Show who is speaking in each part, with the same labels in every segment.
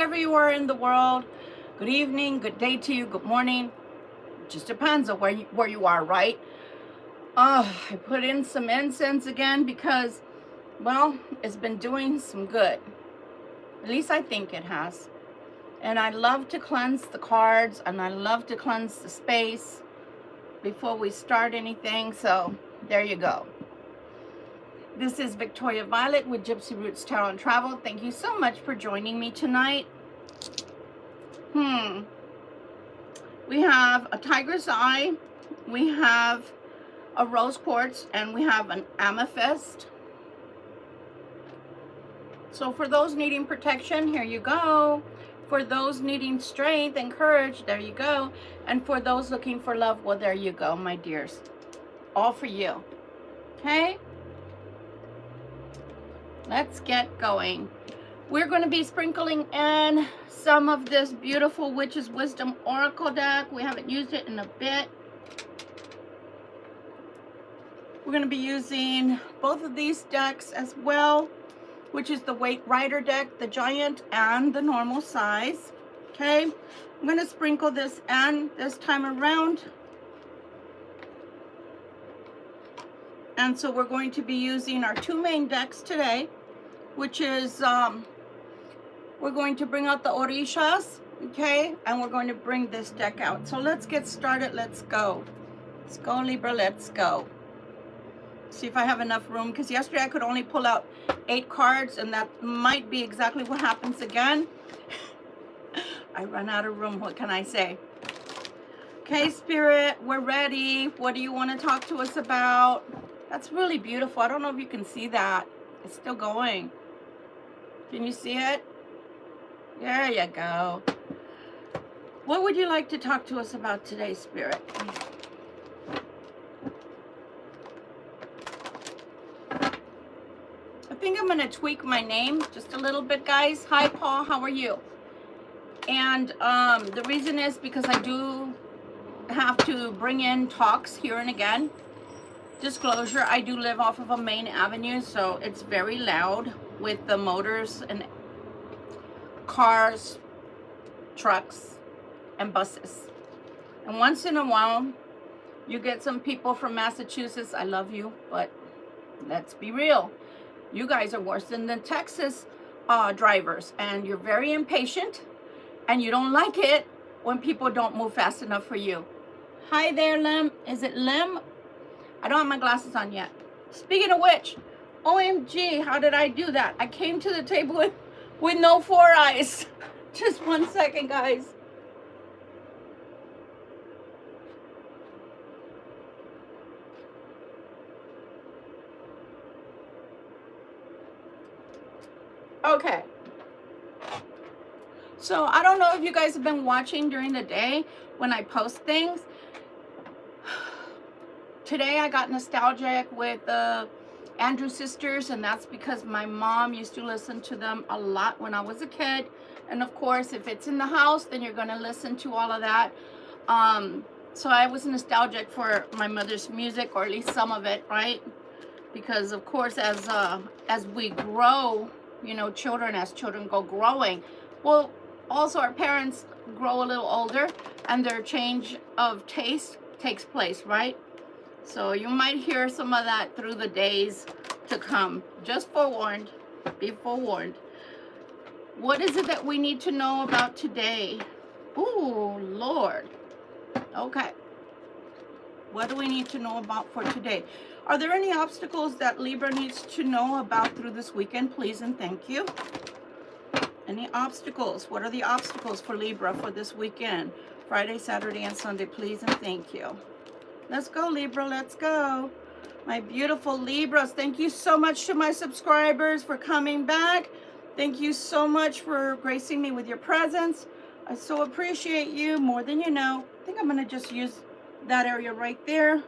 Speaker 1: Wherever you are in the world, good evening, good day to you, good morning. It just depends on where you are, right? I put in some incense again because, well, it's been doing some good. At least I think it has. And I love to cleanse the cards and I love to cleanse the space before we start anything. So there you go. This is Victoria Violet with Gypsy Roots Tarot and Travel. Thank you so much for joining me tonight. We have a tiger's eye, we have a rose quartz, and we have an amethyst. So for those needing protection, here you go. For those needing strength and courage, there you go. And for those looking for love, well, there you go, my dears. All for you. Okay? Let's get going. We're going to be sprinkling in some of this beautiful Witch's Wisdom Oracle deck. We haven't used it in a bit. We're going to be using both of these decks as well, which is the Weight Rider deck, the giant and the normal size. Okay, I'm going to sprinkle this in this time around. And so we're going to be using our two main decks today, which is we're going to bring out the Orishas, okay? And we're going to bring this deck out. So let's get started. Let's go. Let's go, Libra. Let's go. See if I have enough room, because yesterday I could only pull out 8 cards, and that might be exactly what happens again. I run out of room. What can I say? Okay, Spirit, we're ready. What do you want to talk to us about? That's really beautiful. I don't know if you can see that. It's still going. Can you see it? There you go. What would you like to talk to us about today, Spirit? I think I'm going to tweak my name just a little bit, guys. Hi, Paul. How are you? And the reason is because I do have to bring in talks here and again. Disclosure, I do live off of a main avenue, so it's very loud with the motors and cars, trucks, and buses. And once in a while, you get some people from Massachusetts. I love you, but let's be real. You guys are worse than the Texas drivers, and you're very impatient, and you don't like it when people don't move fast enough for you. Hi there, Lim. Is it Lim? I don't have my glasses on yet. Speaking of which, OMG, how did I do that? I came to the table with no 4 eyes. Just 1 second, guys. Okay. So I don't know if you guys have been watching during the day when I post things. Today I got nostalgic with the Andrews Sisters, and that's because my mom used to listen to them a lot when I was a kid. And of course, if it's in the house, then you're going to listen to all of that. So I was nostalgic for my mother's music, or at least some of it, right? Because of course, as we grow, you know, as children go growing, well, also our parents grow a little older, and their change of taste takes place, right? So you might hear some of that through the days to come. Just forewarned, be forewarned. What is it that we need to know about today? Ooh, Lord. Okay. What do we need to know about for today? Are there any obstacles that Libra needs to know about through this weekend? Please and thank you. Any obstacles? What are the obstacles for Libra for this weekend? Friday, Saturday, and Sunday, please and thank you. Let's go, Libra. Let's go. My beautiful Libras, thank you so much to my subscribers for coming back. Thank you so much for gracing me with your presence. I so appreciate you more than you know. I think I'm going to just use that area right there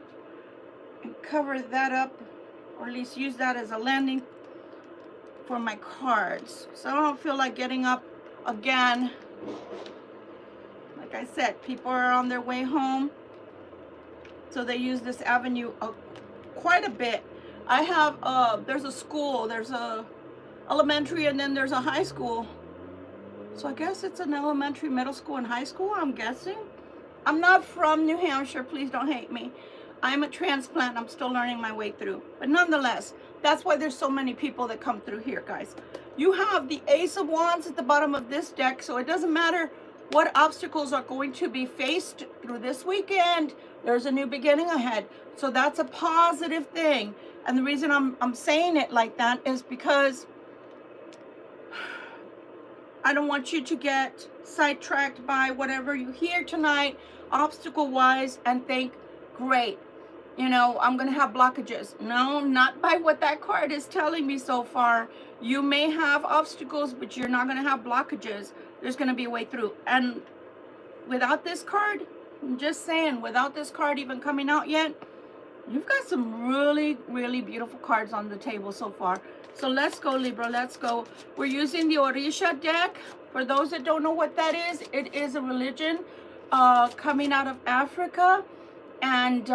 Speaker 1: and cover that up, or at least use that as a landing for my cards. So I don't feel like getting up again. Like I said, people are on their way home, so they use this avenue quite a bit. I have there's a school, there's a elementary, and then there's a high school So I guess it's an elementary, middle school, and high school, I'm guessing. I'm not from New Hampshire. Please don't hate me. I'm a transplant. I'm still learning my way through. But nonetheless, that's why there's so many people that come through here, guys. You have the Ace of Wands at the bottom of this deck, so it doesn't matter what obstacles are going to be faced through this weekend. There's a new beginning ahead. So that's a positive thing. And the reason I'm saying it like that is because I don't want you to get sidetracked by whatever you hear tonight, obstacle-wise, and think, great, you know, I'm going to have blockages. No, not by what that card is telling me so far. You may have obstacles, but you're not going to have blockages. There's going to be a way through. And without this card, I'm just saying, without this card even coming out yet, you've got some really, really beautiful cards on the table so far. So let's go, Libra, let's go. We're using the Orisha deck. For those that don't know what that is, it is a religion coming out of Africa. And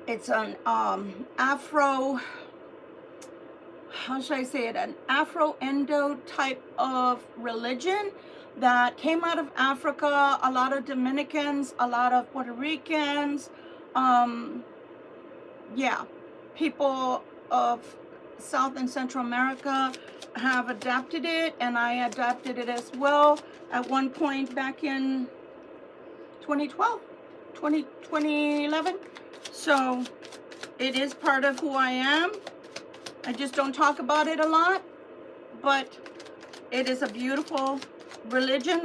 Speaker 1: it's an Afro, how should I say it? An Afro-Indo type of religion that came out of Africa. A lot of Dominicans, a lot of Puerto Ricans, yeah, people of South and Central America have adapted it, and I adapted it as well at one point back in 2012, 2011. So it is part of who I am. I just don't talk about it a lot, but it is a beautiful religion,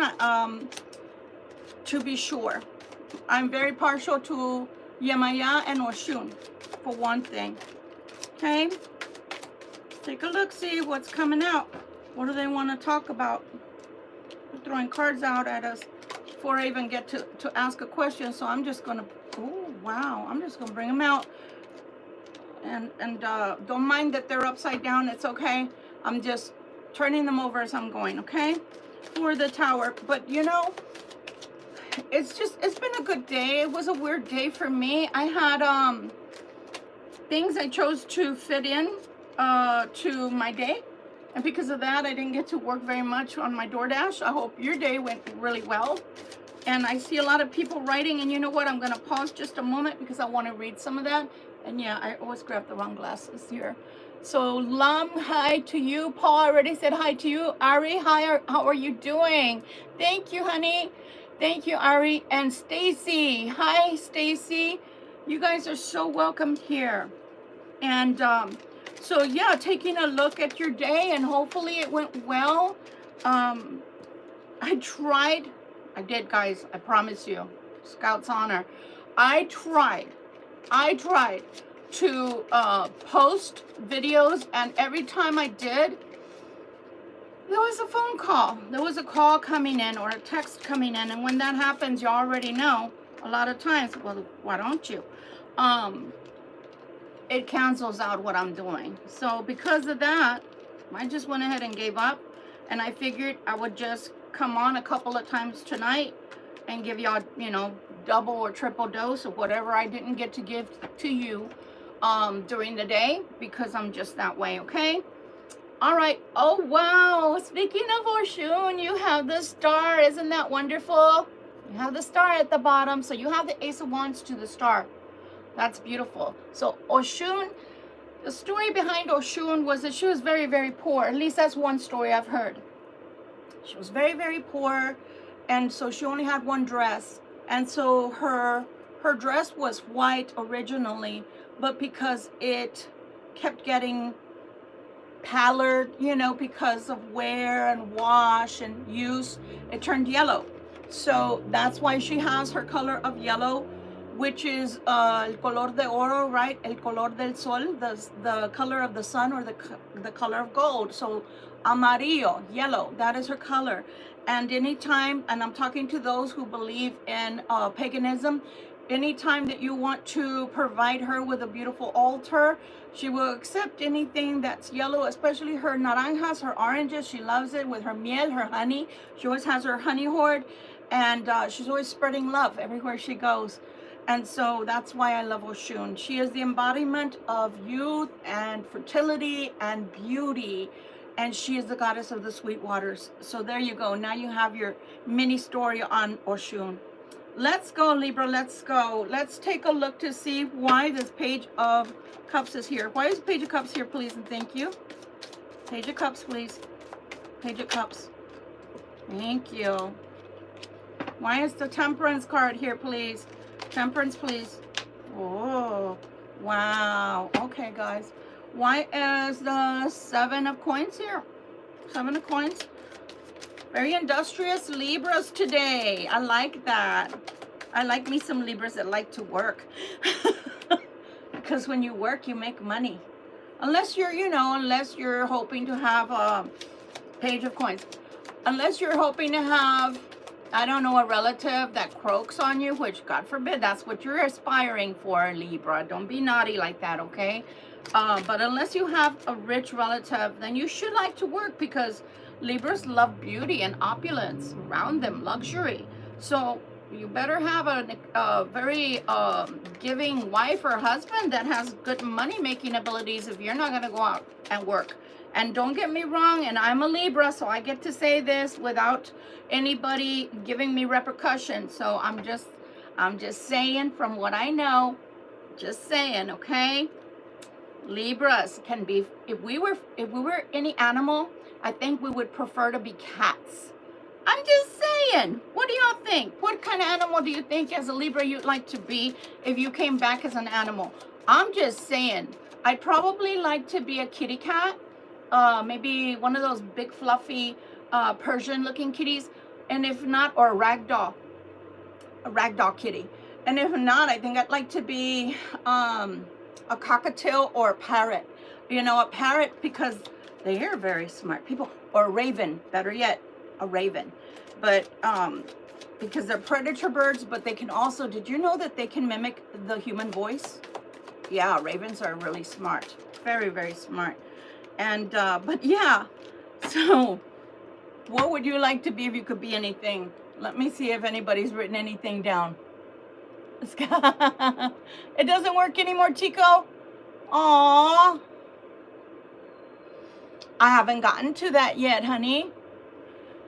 Speaker 1: to be sure. I'm very partial to Yemaya and Oshun, for one thing. Okay? Take a look, see what's coming out. What do they want to talk about? They're throwing cards out at us before I even get to ask a question. So I'm just going to, oh, wow. I'm just going to bring them out. And don't mind that they're upside down. It's okay. I'm just turning them over as I'm going, okay? For the Tower. But, you know, it's been a good day. It was a weird day for me. I had things I chose to fit in to my day, and because of that I didn't get to work very much on my DoorDash. I hope your day went really well. And I see a lot of people writing, and you know what, I'm going to pause just a moment because I want to read some of that. And yeah, I always grab the wrong glasses here. So Lam, hi to you. Paul already said hi to you. Ari, hi, how are you doing? Thank you, honey. Thank you, Ari. And Stacy, hi Stacy, you guys are so welcome here. And so yeah, taking a look at your day, and hopefully it went well. I did, guys, I promise you, Scout's honor. I tried to post videos, and every time I did, there was a phone call. There was a call coming in or a text coming in, and when that happens, you already know, a lot of times, well, why don't you? It cancels out what I'm doing. So because of that, I just went ahead and gave up, and I figured I would just come on a couple of times tonight and give y'all, you know, double or triple dose of whatever I didn't get to give to you during the day, because I'm just that way, okay? All right. Oh, wow. Speaking of Oshun, you have the star. Isn't that wonderful? You have the star at the bottom, so you have the Ace of Wands to the star. That's beautiful. So Oshun, the story behind Oshun was that she was very, very poor. At least that's one story I've heard. She was very, very poor, and so she only had one dress. And so her dress was white originally, but because it kept getting pallid, you know, because of wear and wash and use, it turned yellow. So that's why she has her color of yellow, which is el color de oro, right? El color del sol, the color of the sun, or the color of gold. So amarillo, yellow, that is her color. And anytime, and I'm talking to those who believe in paganism, anytime that you want to provide her with a beautiful altar, she will accept anything that's yellow, especially her naranjas, her oranges. She loves it with her miel, her honey. She always has her honey hoard, and she's always spreading love everywhere she goes. And so that's why I love Oshun. She is the embodiment of youth and fertility and beauty. and she is the goddess of the sweet waters. So there you go. Now you have your mini story on Oshun. Let's go, Libra. Let's go. Let's take a look to see why this Page of Cups is here. Why is Page of Cups here, please, and thank you. Page of Cups, please. Page of Cups. Thank you. Why is the Temperance card here, please? Temperance, please. Oh, wow. Okay, guys. Why is the 7 of Coins here? 7 of Coins. Very industrious Libras today. I like that. I like me some Libras that like to work. Because when you work, you make money. Unless you're, you know, unless you're hoping to have a Page of Coins. Unless you're hoping to have, I don't know, a relative that croaks on you, which God forbid, that's what you're aspiring for, Libra. Don't be naughty like that, okay? But unless you have a rich relative, then you should like to work, because Libras love beauty and opulence around them, luxury. So you better have a very giving wife or husband that has good money-making abilities if you're not going to go out and work. And don't get me wrong, and I'm a Libra, so I get to say this without anybody giving me repercussions. So I'm just saying from what I know, just saying, okay? Libras can be, if we were any animal, I think we would prefer to be cats. I'm just saying. What do y'all think? What kind of animal do you think as a Libra you'd like to be if you came back as an animal? I'm just saying. I'd probably like to be a kitty cat. Maybe one of those big fluffy Persian looking kitties. And if not, or a ragdoll kitty. And if not, I think I'd like to be a cockatiel or a parrot. You know, a parrot, because they are very smart people. Or a raven, better yet, a raven. But because they're predator birds, but they can also, did you know that they can mimic the human voice? Yeah, ravens are really smart. Very, very smart. And, but yeah, so what would you like to be if you could be anything? Let me see if anybody's written anything down. It doesn't work anymore, Tico. Aww. I haven't gotten to that yet, honey.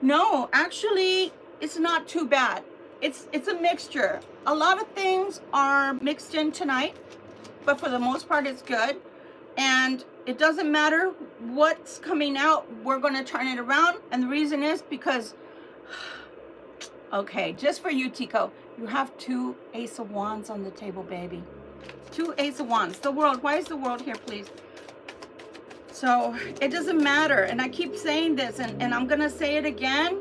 Speaker 1: No, actually, it's not too bad. It's a mixture. A lot of things are mixed in tonight, but for the most part, it's good. And it doesn't matter what's coming out, we're going to turn it around. And the reason is because, okay, just for you, Tico, you have 2 Ace of Wands on the table, baby. 2 Ace of Wands. The World. Why is the World here, please? So it doesn't matter. And I keep saying this, and I'm going to say it again.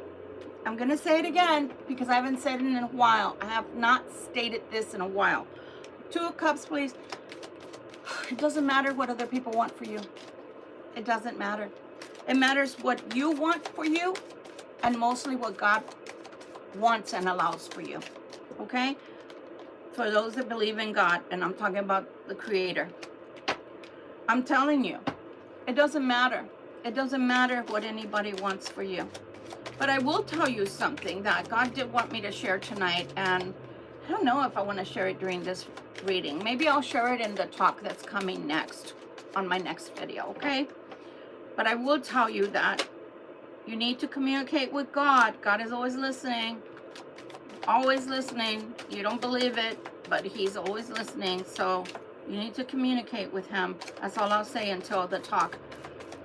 Speaker 1: I'm going to say it again because I haven't said it in a while. I have not stated this in a while. 2 of Cups, please. It doesn't matter what other people want for you. It doesn't matter. It matters what you want for you, and mostly what God wants and allows for you. Okay? For those that believe in God, and I'm talking about the Creator. I'm telling you, it doesn't matter. It doesn't matter what anybody wants for you. But I will tell you something that God did want me to share tonight, and I don't know if I want to share it during this reading. Maybe I'll share it in the talk that's coming next on my next video, okay? But I will tell you that you need to communicate with God. God is always listening. Always listening. You don't believe it, but He's always listening. So you need to communicate with Him. That's all I'll say until the talk,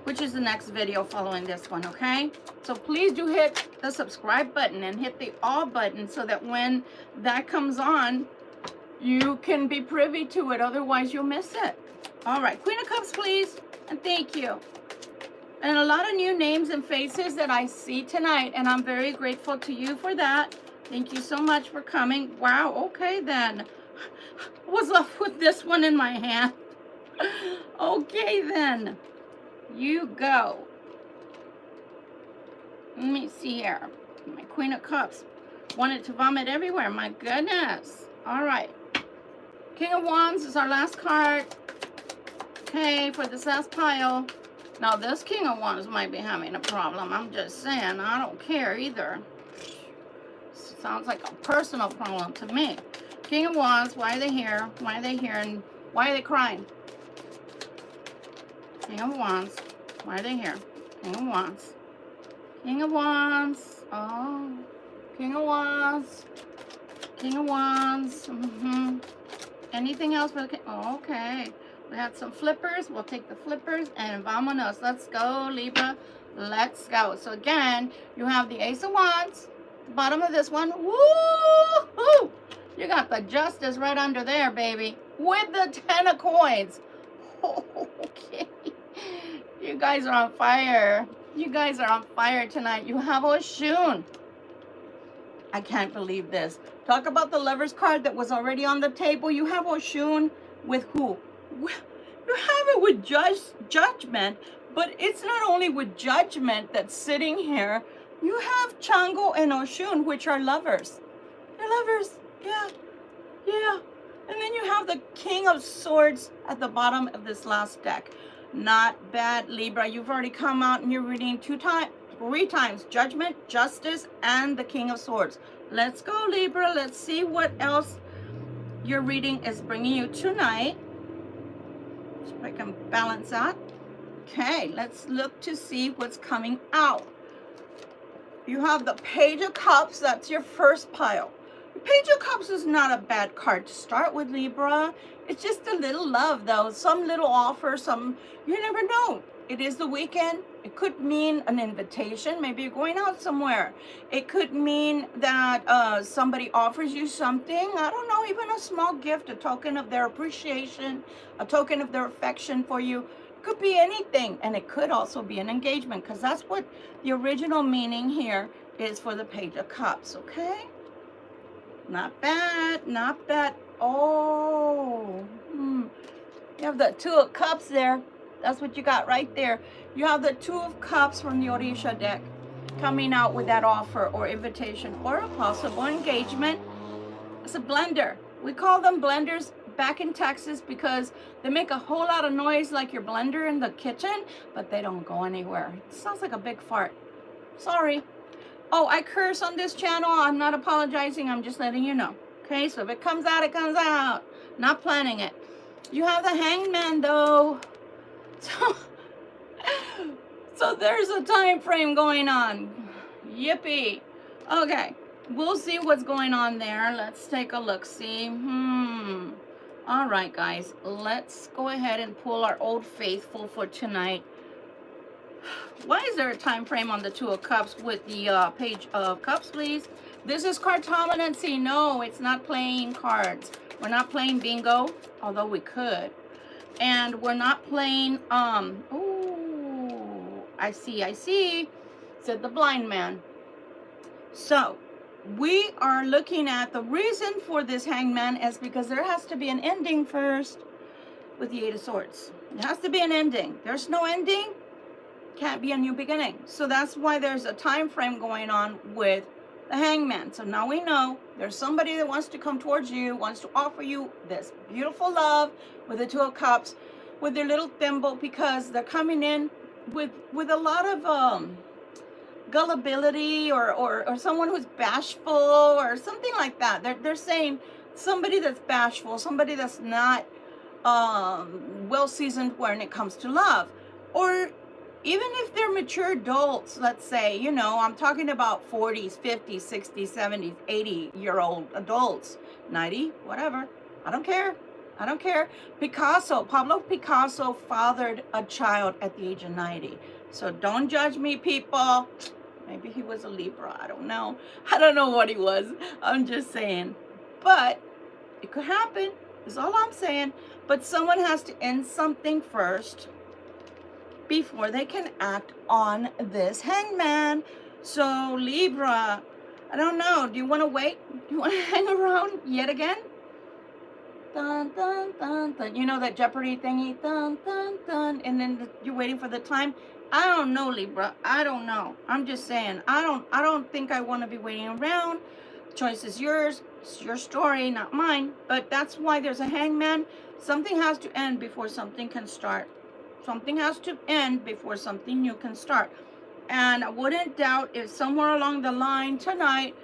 Speaker 1: which is the next video following this one, okay? So please do hit the subscribe button and hit the all button so that when that comes on, you can be privy to it. Otherwise, you'll miss it. All right, Queen of Cups, please, and thank you. And a lot of new names and faces that I see tonight, and I'm very grateful to you for that. Thank you so much for coming. Wow, okay then. What's left with this one in my hand? Okay then. You go. Let me see here. My Queen of Cups. Wanted to vomit everywhere. My goodness. All right. King of Wands is our last card. Okay, for this last pile. Now, this King of Wands might be having a problem. I'm just saying. I don't care either. Sounds like a personal problem to me. King of Wands. Why are they here? Why are they here? And why are they crying? King of Wands. Why are they here? King of Wands. King of Wands. Oh. King of Wands. King of Wands. Anything else for the king? Oh, okay. We had some flippers. We'll take the flippers and vamonos. Let's go, Libra. Let's go. So again, you have the Ace of Wands. The bottom of this one. Woo! You got the Justice right under there, baby. With the 10 of coins. Okay. You guys are on fire. You guys are on fire tonight. You have Oshun. I can't believe this. Talk about the Lover's card that was already on the table. You have Oshun with who? You have it with Judgment, but it's not only with Judgment that's sitting here. You have Chango and Oshun, which are lovers. They're lovers. Yeah. And then you have the King of Swords at the bottom of this last deck. Not bad, Libra. You've already come out and you're reading 3 times. Judgment, Justice, and the King of Swords. Let's go, Libra. Let's see what else your reading is bringing you tonight. So I can balance that. Okay, let's look to see what's coming out. You have the Page of Cups. That's your first pile. The Page of Cups is not a bad card to start with, Libra. It's just a little love, though. Some little offer, you never know. It is the weekend. It could mean an invitation. Maybe you're going out somewhere. It could mean that somebody offers you something. I don't know, even a small gift, a token of their appreciation, a token of their affection for you. It could be anything. And it could also be an engagement, because that's what the original meaning here is for the Page of Cups, okay? Not bad, not bad. Oh, you have the 2 of Cups there. That's what you got right there. You have the 2 of Cups from the Orisha deck coming out with that offer or invitation or a possible engagement. It's a blender. We call them blenders back in Texas because they make a whole lot of noise like your blender in the kitchen, but they don't go anywhere. It sounds like a big fart. Sorry. Oh, I curse on this channel. I'm not apologizing. I'm just letting you know. Okay, so if it comes out, it comes out. Not planning it. You have the Hangman, though. So there's a time frame going on. Yippee. Okay, we'll see what's going on there. Let's take a look. See. All right, guys. Let's go ahead and pull our Old Faithful for tonight. Why is there a time frame on the 2 of Cups with the Page of Cups, please? This is cartomancy. No, it's not playing cards. We're not playing bingo, although we could. And we're not playing, oh, I see, said the blind man. So, we are looking at the reason for this Hangman is because there has to be an ending first with the 8 of Swords. There has to be an ending. There's no ending. Can't be a new beginning. So that's why there's a time frame going on with the Hangman. So now we know there's somebody that wants to come towards you, wants to offer you this beautiful love with the 2 of Cups, with their little thimble, because they're coming in with a lot of gullibility or someone who's bashful or something like that. They're saying somebody that's bashful, somebody that's not well seasoned when it comes to love, or even if they're mature adults, let's say, you know, I'm talking about 40s, 50s, 60s, 70s, 80-year-old adults, 90, whatever. I don't care. Pablo Picasso fathered a child at the age of 90. So don't judge me, people. Maybe he was a Libra. I don't know. I don't know what he was. I'm just saying. But it could happen. Is all I'm saying. But someone has to end something first before they can act on this Hangman. So Libra, I don't know. Do you want to wait? Do you want to hang around yet again? Dun, dun, dun, dun. You know that Jeopardy thingy? Dun, dun, dun. And then you're waiting for the time. I don't know, Libra. I don't know. I'm just saying. I don't think I want to be waiting around. Choice is yours. It's your story, not mine. But that's why there's a Hangman. Something has to end before something can start. Something has to end before something new can start. And I wouldn't doubt if somewhere along the line tonight,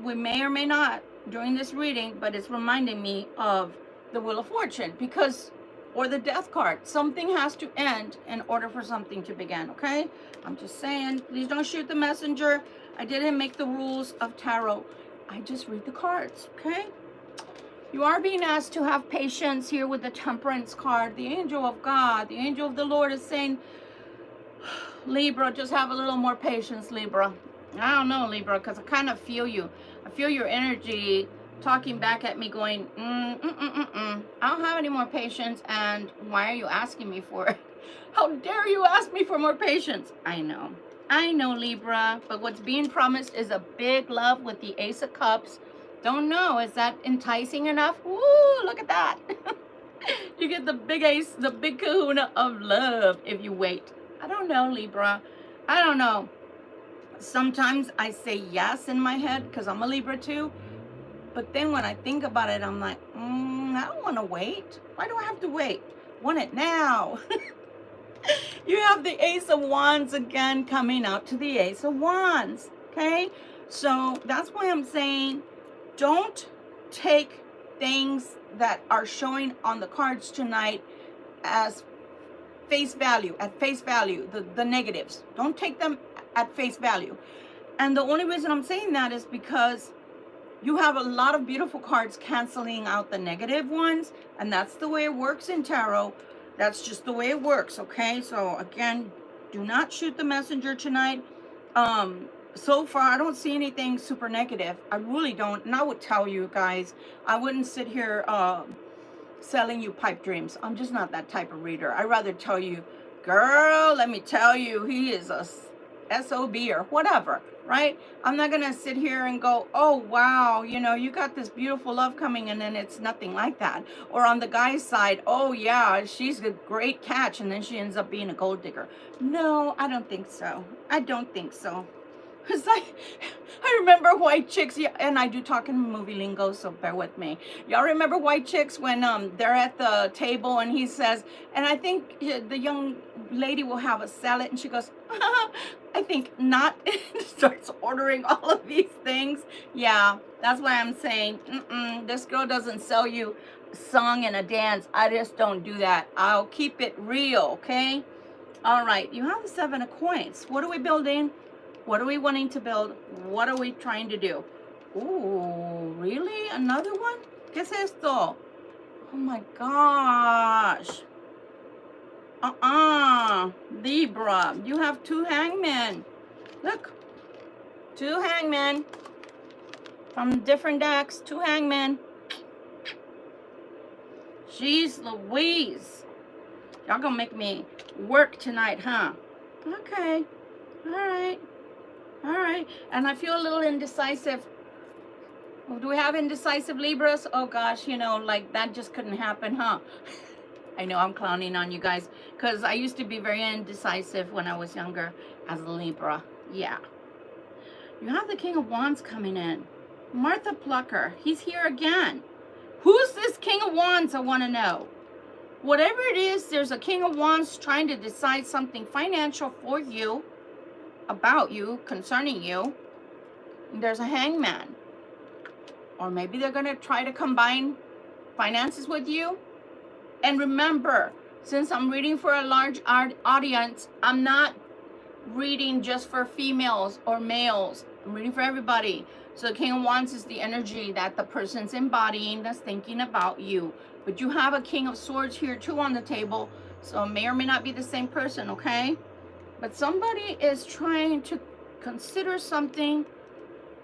Speaker 1: we may or may not during this reading, but it's reminding me of the Wheel of Fortune, because or the death card. Something has to end in order for something to begin, okay? I'm just saying, please don't shoot the messenger. I didn't make the rules of tarot. I just read the cards, okay? You are being asked to have patience here with the Temperance card. The angel of God, the angel of the Lord is saying, Libra, just have a little more patience, Libra. I don't know, Libra, because I kind of feel you. I feel your energy talking back at me going, I don't have any more patience, and why are you asking me for it? How dare you ask me for more patience? I know, Libra, but what's being promised is a big love with the Ace of Cups. Don't know, is that enticing enough? Woo, look at that. You get the big ace, the big kahuna of love if you wait. I don't know, Libra. I don't know. Sometimes I say yes in my head because I'm a Libra too. But then when I think about it, I'm like, I don't want to wait. Why do I have to wait? Want it now. You have the Ace of Wands again coming out to the Ace of Wands. Okay? So that's why I'm saying don't take things that are showing on the cards tonight as face value, at face value, the negatives. Don't take them at face value. And the only reason I'm saying that is because you have a lot of beautiful cards canceling out the negative ones, and that's the way it works in tarot. That's just the way it works, okay? So again, do not shoot the messenger tonight. So far, I don't see anything super negative. I really don't. And I would tell you guys, I wouldn't sit here selling you pipe dreams. I'm just not that type of reader. I'd rather tell you, girl, let me tell you, he is a SOB or whatever, right? I'm not going to sit here and go, oh, wow, you know, you got this beautiful love coming, and then it's nothing like that. Or on the guy's side, oh, yeah, she's a great catch, and then she ends up being a gold digger. No, I don't think so. I don't think so. It's like, I remember White Chicks, yeah, and I do talk in movie lingo, so bear with me. Y'all remember White Chicks when they're at the table and he says, and I think the young lady will have a salad, and she goes, I think not. Starts ordering all of these things. Yeah, that's why I'm saying, this girl doesn't sell you a song and a dance. I just don't do that. I'll keep it real, okay? All right, you have the 7 of coins. What are we building? What are we wanting to build? What are we trying to do? Ooh, really? Another one? ¿Qué es esto? Oh my gosh. Libra, you have 2 hangmen. Look, 2 hangmen from different decks. 2 hangmen. Jeez Louise. Y'all gonna make me work tonight, huh? Okay. All right. All right. And I feel a little indecisive. Do we have indecisive Libras? Oh gosh, you know, like that just couldn't happen, huh? I know I'm clowning on you guys because I used to be very indecisive when I was younger as a Libra. Yeah. You have the King of Wands coming in. Martha Plucker. He's here again. Who's this King of Wands? I want to know. Whatever it is, there's a King of Wands trying to decide something financial for you, about you, concerning you. There's a Hangman. Or maybe they're going to try to combine finances with you. And remember, since I'm reading for a large audience, I'm not reading just for females or males. I'm reading for everybody. So the King of Wands is the energy that the person's embodying, that's thinking about you. But you have a King of Swords here too on the table. So it may or may not be the same person, okay? But somebody is trying to consider something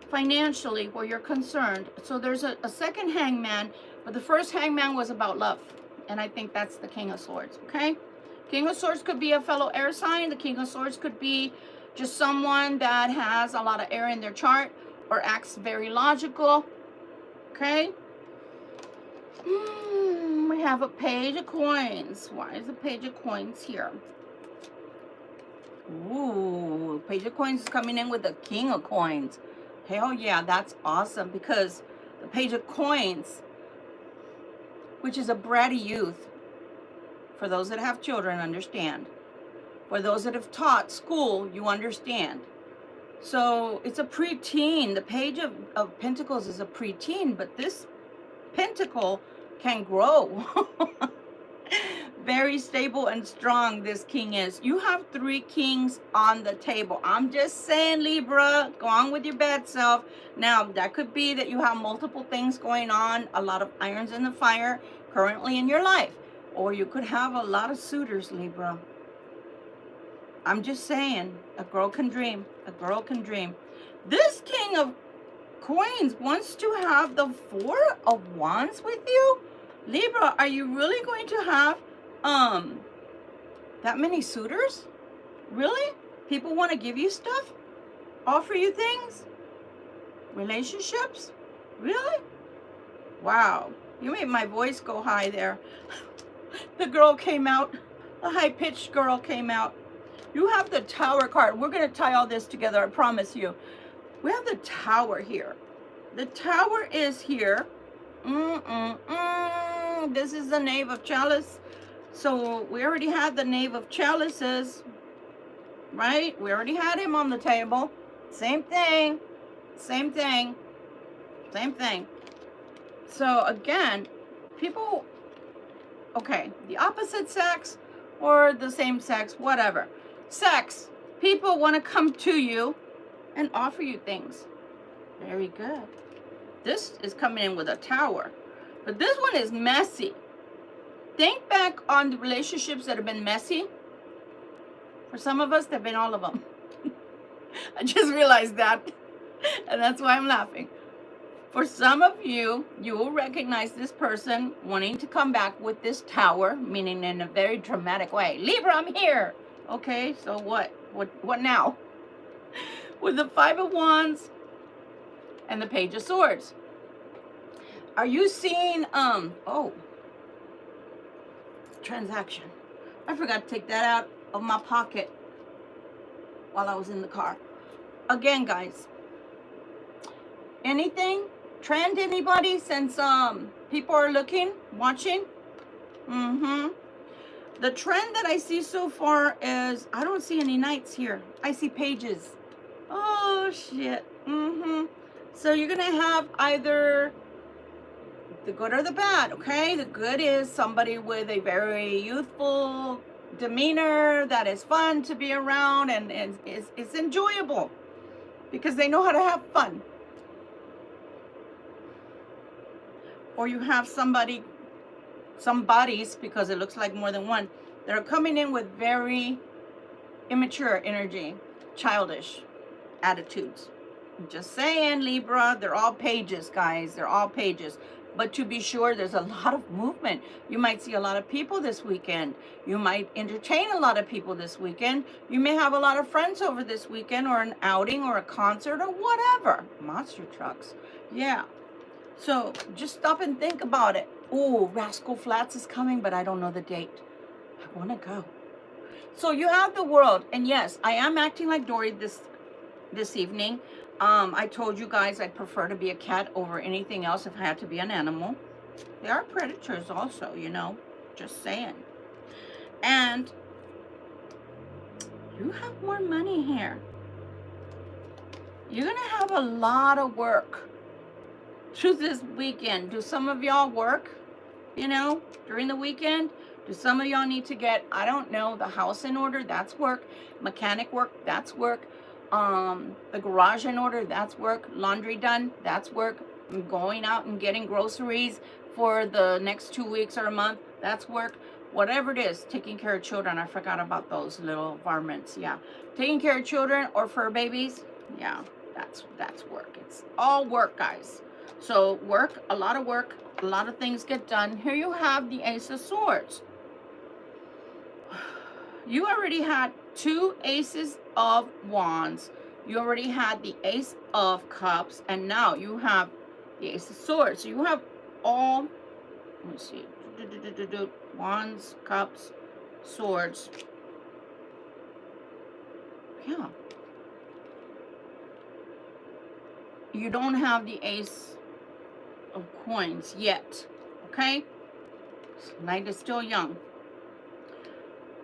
Speaker 1: financially where you're concerned. So there's a second Hangman, but the first Hangman was about love. And I think that's the King of Swords, okay? King of Swords could be a fellow air sign. The King of Swords could be just someone that has a lot of air in their chart or acts very logical, okay? We have a Page of Coins. Why is the Page of Coins here? Ooh, Page of Coins is coming in with the King of Coins. Hell yeah, that's awesome, because the Page of Coins, which is a bratty youth, for those that have children, understand. For those that have taught school, you understand. So it's a preteen. The Page of Pentacles is a preteen, but this pentacle can grow. Very stable and strong this king is. You have 3 kings on the table. I'm just saying, Libra, go on with your bad self. Now, that could be that you have multiple things going on, a lot of irons in the fire currently in your life. Or you could have a lot of suitors, Libra. I'm just saying, a girl can dream. A girl can dream. This king of coins wants to have the 4 of wands with you. Libra, are you really going to have that many suitors? Really? People want to give you stuff? Offer you things? Relationships? Really? Wow. You made my voice go high there. The girl came out. The high-pitched girl came out. You have the Tower card. We're going to tie all this together, I promise you. We have the Tower here. The Tower is here. This is the Knave of Chalice. So we already had the Knave of Chalices, right? We already had him on the table. Same thing. Same thing. Same thing. So again, people, okay, the opposite sex or the same sex, whatever. Sex. People want to come to you and offer you things. Very good. This is coming in with a Tower. But this one is messy. Think back on the relationships that have been messy. For some of us, they've been all of them. I just realized that. And that's why I'm laughing. For some of you, you will recognize this person wanting to come back with this Tower, meaning in a very dramatic way. Libra, I'm here. Okay, so what? What now? With the 5 of Wands and the Page of Swords. Are you seeing, transaction. I forgot to take that out of my pocket while I was in the car. Again, guys, anything? Trend, anybody? Since people are looking, watching? The trend that I see so far is, I don't see any knights here. I see pages. Oh, shit. So you're going to have either the good or the bad, okay? The good is somebody with a very youthful demeanor that is fun to be around and it's enjoyable because they know how to have fun. Or you have somebodies, because it looks like more than one, that are coming in with very immature energy, childish attitudes. I'm just saying, Libra, they're all pages, guys. They're all pages. But to be sure, there's a lot of movement. You might see a lot of people this weekend. You might entertain a lot of people this weekend. You may have a lot of friends over this weekend, or an outing or a concert or whatever. Monster trucks. Yeah. So just stop and think about it. Oh, Rascal Flats is coming, but I don't know the date. I want to go. So you have the World. And yes, I am acting like Dory this evening. I told you guys I'd prefer to be a cat over anything else if I had to be an animal. They are predators also, you know. Just saying. And you have more money here. You're going to have a lot of work through this weekend. Do some of y'all work, you know, during the weekend? Do some of y'all need to get, I don't know, the house in order? That's work. Mechanic work? That's work. The garage in order, that's work. Laundry done, that's work. Going out and getting groceries for the next 2 weeks or a month, that's work. Whatever it is, taking care of children. I forgot about those little varmints. Yeah, taking care of children or fur babies. Yeah, that's work. It's all work, guys. So work, a lot of work, a lot of things get done. Here you have the Ace of Swords. You already had 2 Aces of Wands. You already had the Ace of Cups, and now you have the Ace of Swords. So you have all, let me see, Wands, Cups, Swords. Yeah. You don't have the Ace of Coins yet, okay? Knight is still young.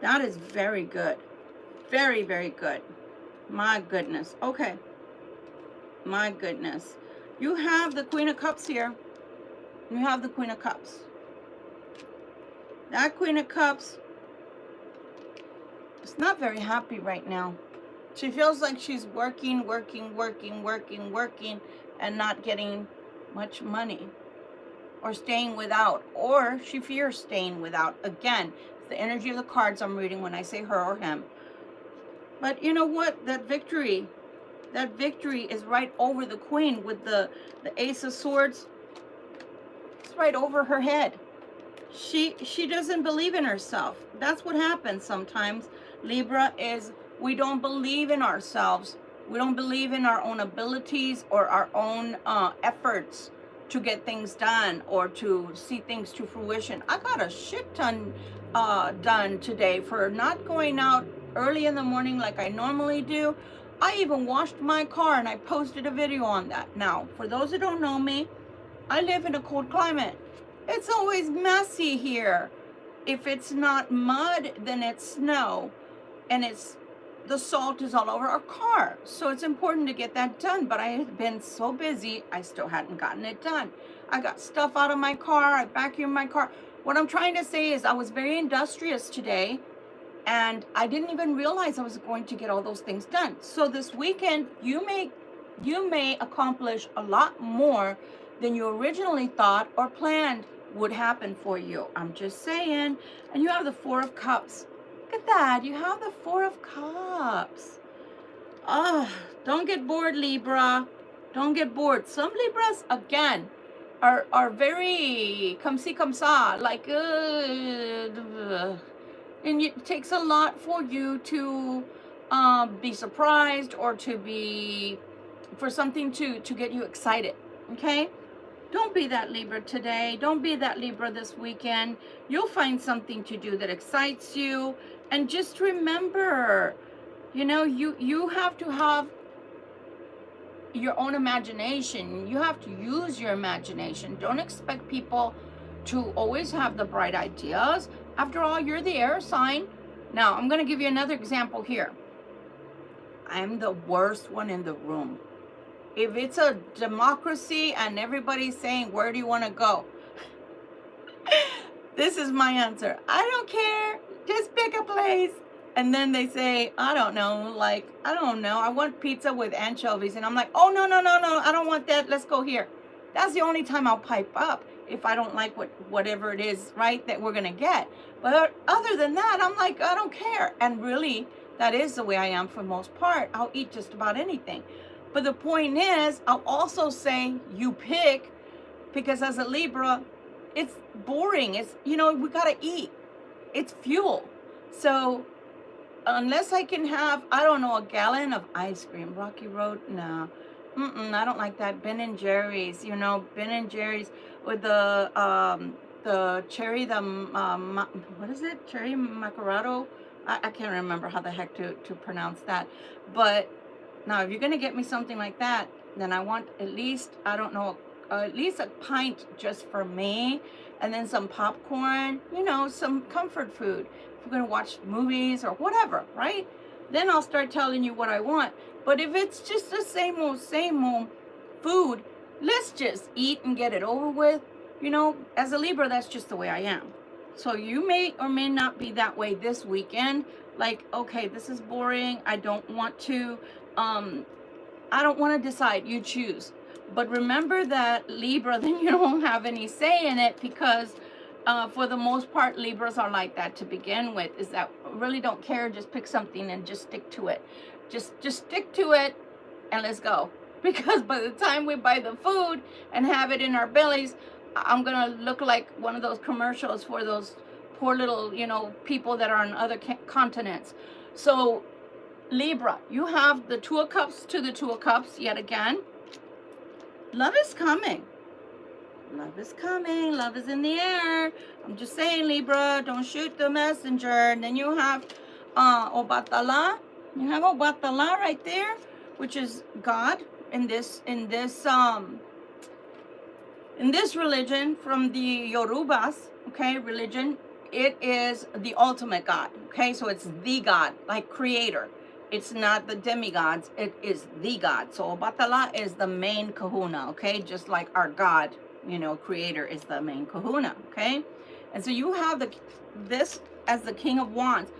Speaker 1: That is very good. Very, very good. My goodness. Okay. My goodness. You have the Queen of Cups here. You have the Queen of Cups. That Queen of Cups is not very happy right now. She feels like she's working, and not getting much money, or staying without, or she fears staying without. Again, it's the energy of the cards I'm reading when I say her or him. But you know what? That victory is right over the Queen with the Ace of Swords. It's right over her head. She doesn't believe in herself. That's what happens sometimes, Libra, is we don't believe in ourselves. We don't believe in our own abilities or our own efforts to get things done or to see things to fruition. I got a shit ton done today for not going out early in the morning like I normally do. I even washed my car and I posted a video on that. Now, for those who don't know me, I live in a cold climate. It's always messy here. If it's not mud, then it's snow, and the salt is all over our car. So it's important to get that done, but I have been so busy, I still hadn't gotten it done. I got stuff out of my car, I vacuumed my car. What I'm trying to say is I was very industrious today, and I didn't even realize I was going to get all those things done. So this weekend, you may accomplish a lot more than you originally thought or planned would happen for you. I'm just saying. And you have the Four of Cups. Look at that. You have the Four of Cups. Don't get bored, Libra. Don't get bored. Some Libras, again, are very comme ci, comme ça. Like, and it takes a lot for you to be surprised or for something to get you excited. Okay? Don't be that Libra today. Don't be that Libra this weekend. You'll find something to do that excites you. And just remember, you have to have your own imagination. You have to use your imagination. Don't expect people to always have the bright ideas. After all, you're the air sign. Now, I'm going to give you another example here. I'm the worst one in the room. If it's a democracy and everybody's saying, where do you want to go? This is my answer. I don't care. Just pick a place. And then they say, I don't know. I want pizza with anchovies. And I'm like, oh, no. I don't want that. Let's go here. That's the only time I'll pipe up if I don't like whatever it is, right, that we're going to get. But other than that, I'm like, I don't care. And really, that is the way I am for the most part. I'll eat just about anything. But the point is, I'll also say you pick, because as a Libra, it's boring. It's, we got to eat. It's fuel. So unless I can have, I don't know, a gallon of ice cream, Rocky Road, no. I don't like that. Ben and Jerry's, Ben and Jerry's with the cherry, what is it? Cherry macchiato? I can't remember how the heck to pronounce that. But now, if you're going to get me something like that, then I want at least, at least a pint just for me, and then some popcorn, some comfort food. If we're going to watch movies or whatever, right? Then I'll start telling you what I want. But if it's just the same old food, let's just eat and get it over with. As a Libra, that's just the way I am. So you may or may not be that way this weekend. Like, okay, this is boring. I don't want to decide. You choose. But remember that, Libra, then you don't have any say in it, because for the most part, Libras are like that to begin with, is that really don't care. Just pick something and just stick to it. Just stick to it and let's go. Because by the time we buy the food and have it in our bellies, I'm going to look like one of those commercials for those poor little, people that are on other continents. So, Libra, you have the Two of Cups to the Two of Cups yet again. Love is coming. Love is coming. Love is in the air. I'm just saying, Libra, don't shoot the messenger. And then you have Obatala. You have Obatala right there, which is God in this religion from the Yorubas, okay, religion. It is the ultimate God, okay? So it's the God, like creator. It's not the demigods. It is the God. So Obatala is the main kahuna, okay? Just like our God, creator is the main kahuna, okay? And so you have this as the King of Wands.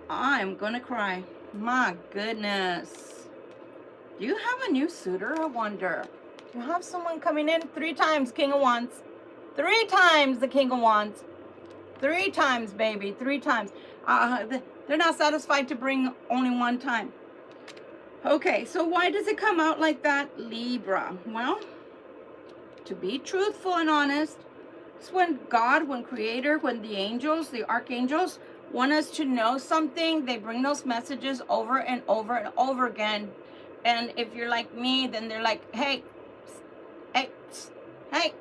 Speaker 1: I'm gonna cry. My goodness. Do you have a new suitor, I wonder? You have someone coming in 3 times, King of Wands. 3 times the King of Wands. 3 times, baby, 3 times. They're not satisfied to bring only 1 time. Okay, so why does it come out like that, Libra? Well, to be truthful and honest, it's when God, when Creator, when the angels, the archangels, want us to know something, they bring those messages over and over and over again. And if you're like me, then they're like, hey, hey, hey,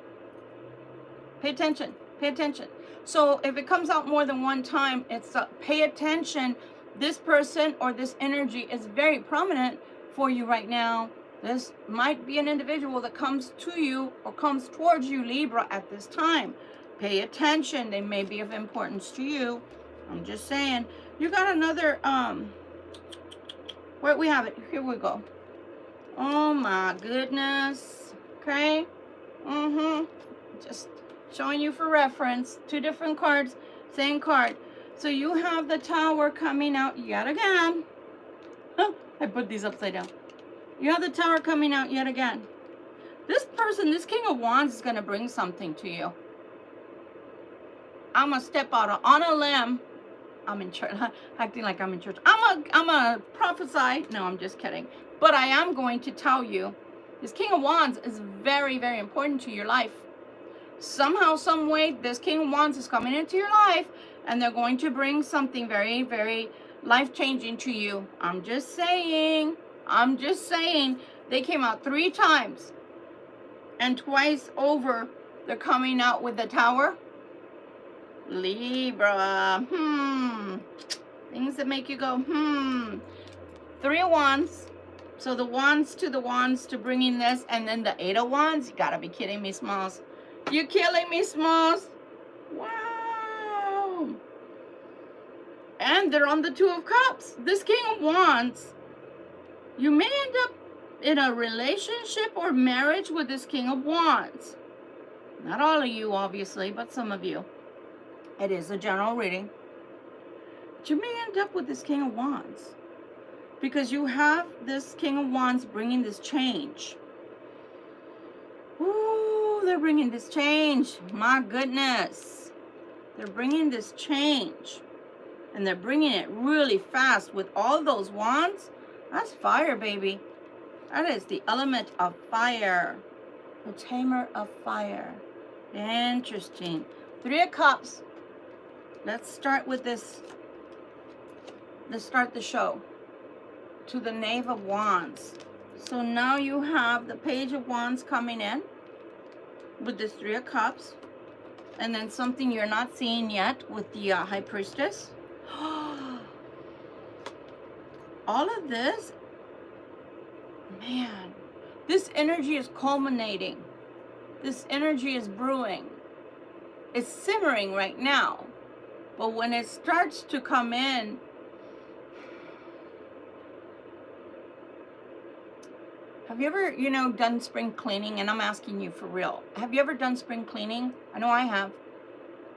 Speaker 1: pay attention, pay attention. So if it comes out more than 1 time, it's pay attention. This person or this energy is very prominent for you right now. This might be an individual that comes to you or comes towards you, Libra, at this time. Pay attention. They may be of importance to you. I'm just saying. You got another, where we have it. Here we go. Oh my goodness. Okay. Just showing you for reference. 2 different cards, same card. So you have the Tower coming out yet again. I put these upside down. You have the Tower coming out yet again. This person, this King of Wands, is going to bring something to you. I'm going to step out on a limb. I'm in church, acting like I'm in church. I'm a prophesy. No, I'm just kidding. But I am going to tell you, this King of Wands is very, very important to your life. Somehow, some way, this King of Wands is coming into your life, and they're going to bring something very, very life-changing to you. I'm just saying. I'm just saying. They came out 3 times. And twice over, they're coming out with the Tower. Libra. Things that make you go, 3 of Wands. So the Wands to bringing this. And then the 8 of Wands. You gotta be kidding me, Smalls. You're killing me, Smalls. Wow. And they're on the 2 of Cups. This King of Wands, you may end up in a relationship or marriage with this King of Wands. Not all of you, obviously, but some of you. It is a general reading. But you may end up with this King of Wands because you have this King of Wands bringing this change. Ooh, they're bringing this change. My goodness. They're bringing this change. And they're bringing it really fast with all those wands. That's fire, baby. That is the element of fire. The tamer of fire. Interesting. 3 of Cups. Let's start with this. Let's start the show. To the Knave of Wands. So now you have the Page of Wands coming in with this 3 of Cups. And then something you're not seeing yet with the High Priestess. All of this, man, this energy is culminating. This energy is brewing. It's simmering right now. But when it starts to come in, have you ever, done spring cleaning? And I'm asking you for real. Have you ever done spring cleaning? I know I have.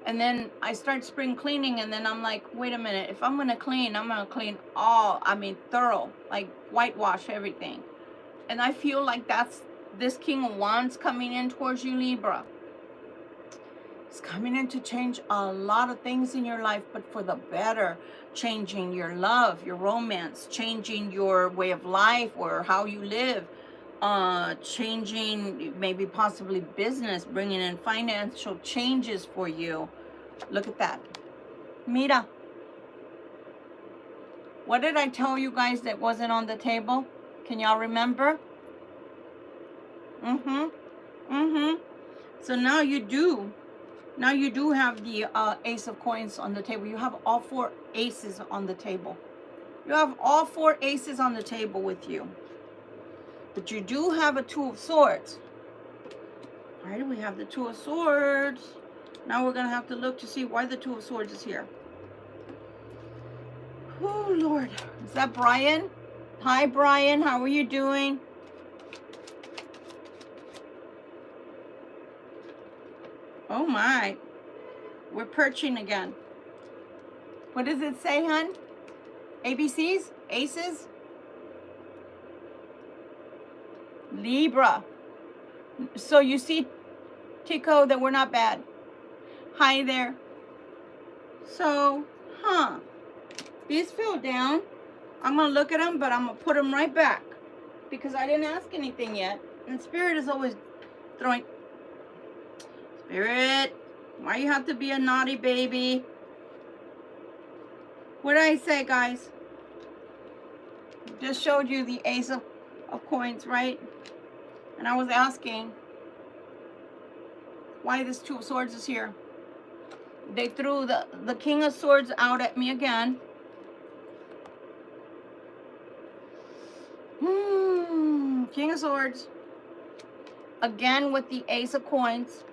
Speaker 1: And then I start spring cleaning, and then I'm like, wait a minute. If I'm going to clean, I'm going to clean thorough, like whitewash everything. And I feel like that's this King of Wands coming in towards you, Libra. It's coming in to change a lot of things in your life, but for the better. Changing your love, your romance, changing your way of life or how you live. Changing maybe possibly business, bringing in financial changes for you. Look at that. Mira. What did I tell you guys that wasn't on the table? Can y'all remember? So now you do. Now you do have the Ace of Coins on the table. You have all 4 aces on the table. You have all 4 aces on the table with you. But you do have a 2 of Swords. Why do we have the 2 of Swords? Now we're going to have to look to see why the 2 of Swords is here. Oh, Lord. Is that Brian? Hi, Brian. How are you doing? Oh, my. We're perching again. What does it say, hon? ABCs? Aces? Libra. So you see, Tico, that we're not bad. Hi there. So, these fell down. I'm going to look at them, but I'm going to put them right back. Because I didn't ask anything yet. And Spirit is always throwing. Spirit, why you have to be a naughty baby? What did I say, guys? Just showed you the ace of coins, right? And I was asking why this two of swords is here. They threw the king of swords out at me again. King of swords. Again with the ace of coins.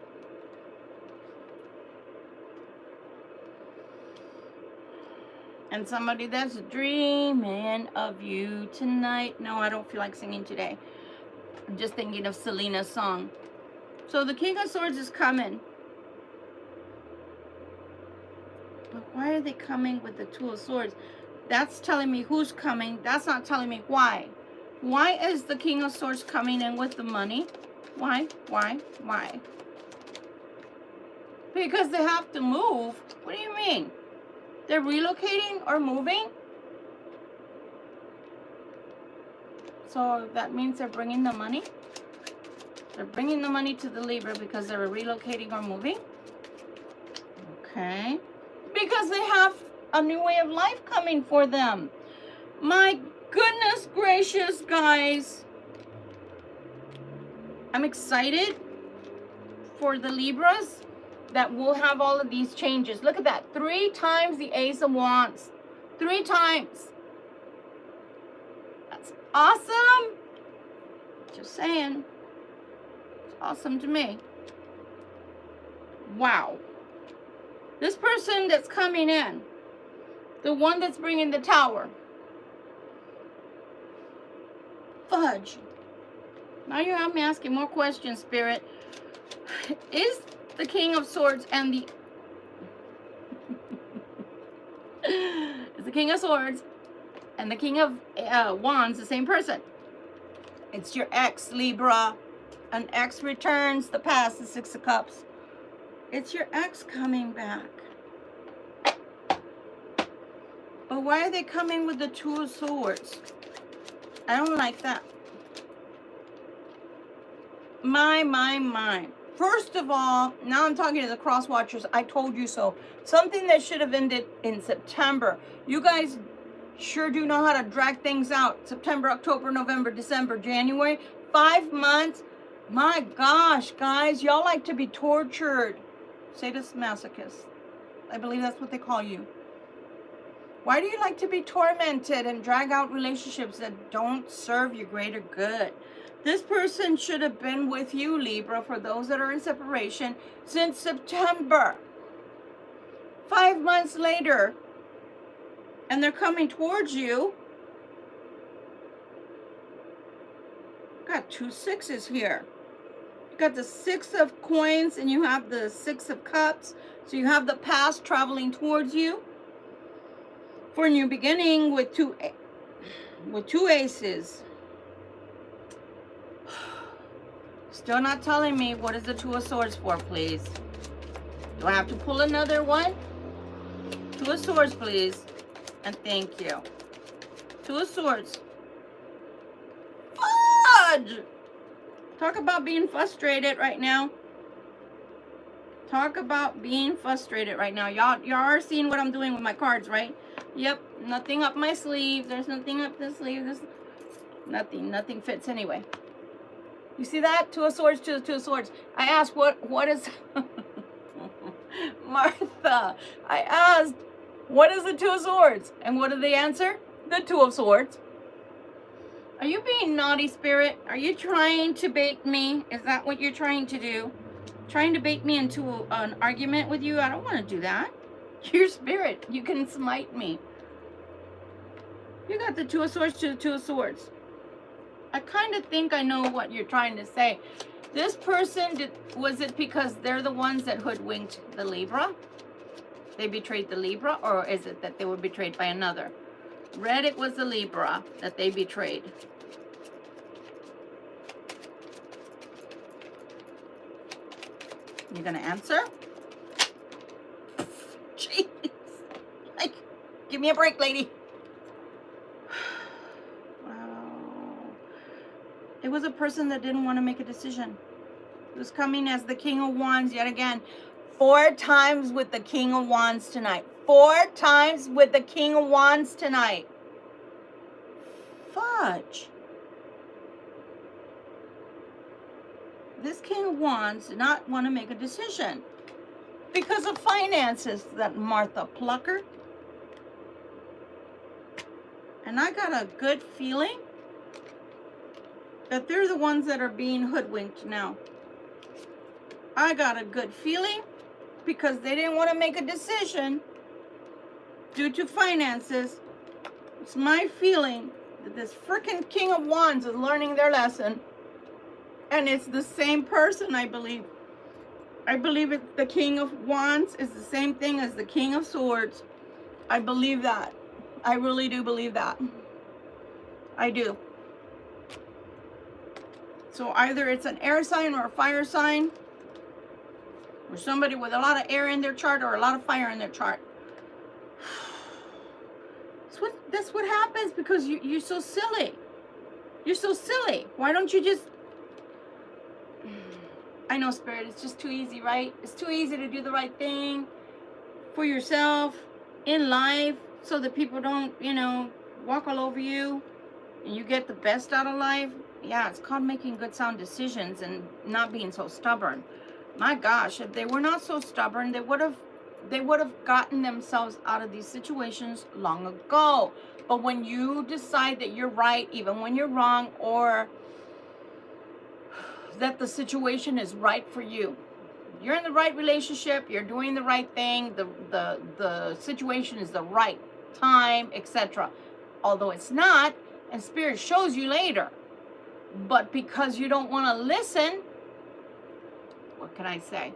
Speaker 1: And somebody that's dreaming of you tonight. No, I don't feel like singing today. I'm just thinking of Selena's song. So the king of swords is coming. But why are they coming with the two of swords? That's telling me who's coming. That's not telling me why. Why is the king of swords coming in with the money? Why? Because they have to move. What do you mean? They're relocating or moving? So that means they're bringing the money? They're bringing the money to the Libra because they're relocating or moving? Okay. Because they have a new way of life coming for them. My goodness gracious, guys. I'm excited for the Libras that will have all of these changes. Look at that. 3 times the Ace of Wands. 3 times. That's awesome. Just saying. It's awesome to me. Wow. This person that's coming in, the one that's bringing the tower. Fudge. Now you have me asking more questions, Spirit. Is the King of Swords and the is the King of Swords and the King of Wands the same person? It's your ex, Libra. An ex returns the past, the 6 of Cups. It's your ex coming back. But why are they coming with the 2 of Swords? I don't like that. My. First of all, now I'm talking to the cross watchers. I told you so. Something that should have ended in September. You guys sure do know how to drag things out. September, October, November, December, January. 5 months. My gosh, guys, y'all like to be tortured. Sadist masochist. I believe that's what they call you. Why do you like to be tormented and drag out relationships that don't serve your greater good? This person should have been with you, Libra, for those that are in separation, since September. 5 months later, and they're coming towards you. Got 2 6s here. You got the 6 of coins, and you have the 6 of cups. So you have the past traveling towards you. For a new beginning with two aces. Still not telling me what is the 2 of Swords for, please. Do I have to pull another one? 2 of Swords, please. And thank you. 2 of Swords. Fudge! Talk about being frustrated right now. Talk about being frustrated right now. Y'all are seeing what I'm doing with my cards, right? Yep, nothing up my sleeve. There's nothing up the sleeve. There's nothing fits anyway. You see that? 2 of Swords, 2 of Swords. I asked what is Martha. I asked, what is the 2 of Swords? And what did they answer? The 2 of Swords. Are you being naughty, Spirit? Are you trying to bait me? Is that what you're trying to do? Trying to bait me into an argument with you? I don't want to do that. You're Spirit. You can smite me. You got the 2 of Swords, 2 of Swords. I kind of think I know what you're trying to say. This person, was it because they're the ones that hoodwinked the Libra? they betrayed the Libra, or is it that they were betrayed by another? Read it was the Libra that they betrayed. You gonna answer? Jeez. Like, give me a break, lady. Wow. It was a person that didn't want to make a decision. It was coming as the King of Wands yet again. 4 times with the King of Wands tonight. 4 times with the King of Wands tonight. Fudge. This King of Wands did not want to make a decision because of finances, that Martha Plucker. And I got a good feeling that they're the ones that are being hoodwinked now. I got a good feeling because they didn't want to make a decision due to finances. It's my feeling that this freaking King of Wands is learning their lesson. And it's the same person, I believe. I believe it's the King of Wands is the same thing as the King of Swords. I believe that. I really do believe that. I do. So either it's an air sign or a fire sign, or somebody with a lot of air in their chart or a lot of fire in their chart. That's what happens because you're so silly. You're so silly. Why don't you just... I know, Spirit, it's just too easy, right? It's too easy to do the right thing for yourself in life so that people don't, you know, walk all over you and you get the best out of life. Yeah, it's called making good sound decisions and not being so stubborn. My gosh, if they were not so stubborn, they would have gotten themselves out of these situations long ago. But when you decide that you're right, even when you're wrong, or that the situation is right for you, you're in the right relationship, you're doing the right thing, the situation is the right time, etc. Although it's not, and Spirit shows you later. But because you don't want to listen, what can I say?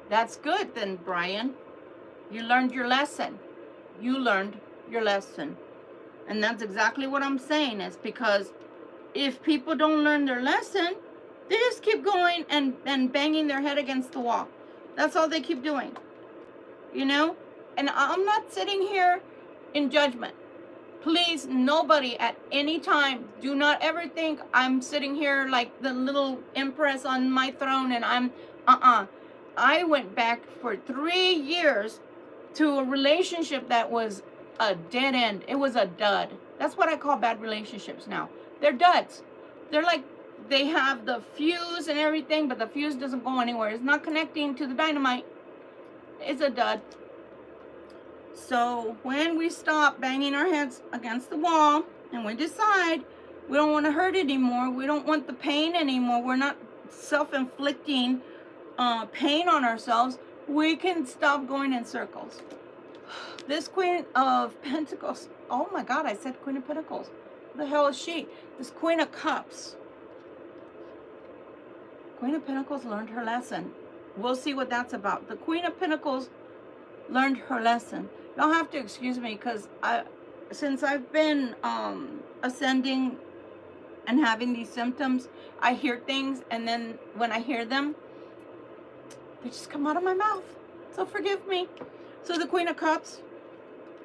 Speaker 1: That's good then, Brian. You learned your lesson. You learned your lesson. And that's exactly what I'm saying, is because if people don't learn their lesson, they just keep going and banging their head against the wall. That's all they keep doing. You know? And I'm not sitting here in judgment. Please, nobody at any time, do not ever think I'm sitting here like the little empress on my throne and I'm, I went back for 3 years to a relationship that was a dead end. It was a dud. That's what I call bad relationships now. They're duds. They're like, they have the fuse and everything, but the fuse doesn't go anywhere. It's not connecting to the dynamite. It's a dud. So when we stop banging our heads against the wall and we decide we don't want to hurt anymore, we don't want the pain anymore, we're not self-inflicting pain on ourselves, we can stop going in circles. This Queen of Pentacles, oh my God, I said Queen of Pentacles. Who the hell is she? This Queen of Cups. Queen of Pentacles learned her lesson. We'll see what that's about. The Queen of Pentacles learned her lesson. Y'all have to excuse me because since I've been ascending and having these symptoms, I hear things, and then when I hear them, they just come out of my mouth. So forgive me. So the Queen of Cups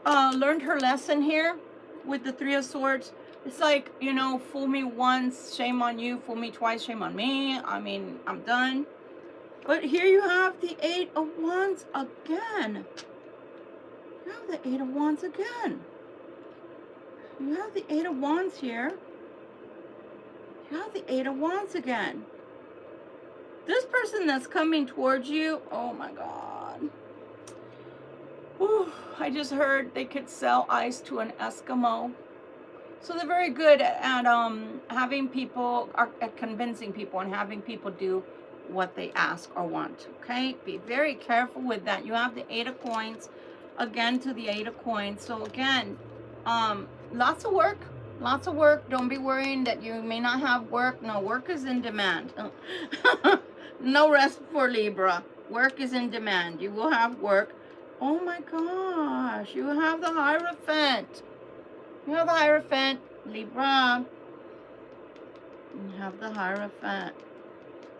Speaker 1: learned her lesson here with the Three of Swords. It's like, you know, fool me once, shame on you. Fool me twice, shame on me. I mean, I'm done. But here you have the Eight of Wands again. You have the Eight of Wands again. You have the Eight of Wands here. You have the Eight of Wands again. This person that's coming towards you, oh my God. Ooh, I just heard they could sell ice to an Eskimo. So they're very good at having people, at convincing people and having people do what they ask or want. Okay, be very careful with that. You have the Eight of Coins again to the Eight of Coins. So again, lots of work. Lots of work. Don't be worrying that you may not have work. No, work is in demand. No rest for Libra. Work is in demand. You will have work. Oh my gosh. You have the Hierophant. You have the Hierophant, Libra. You have the Hierophant.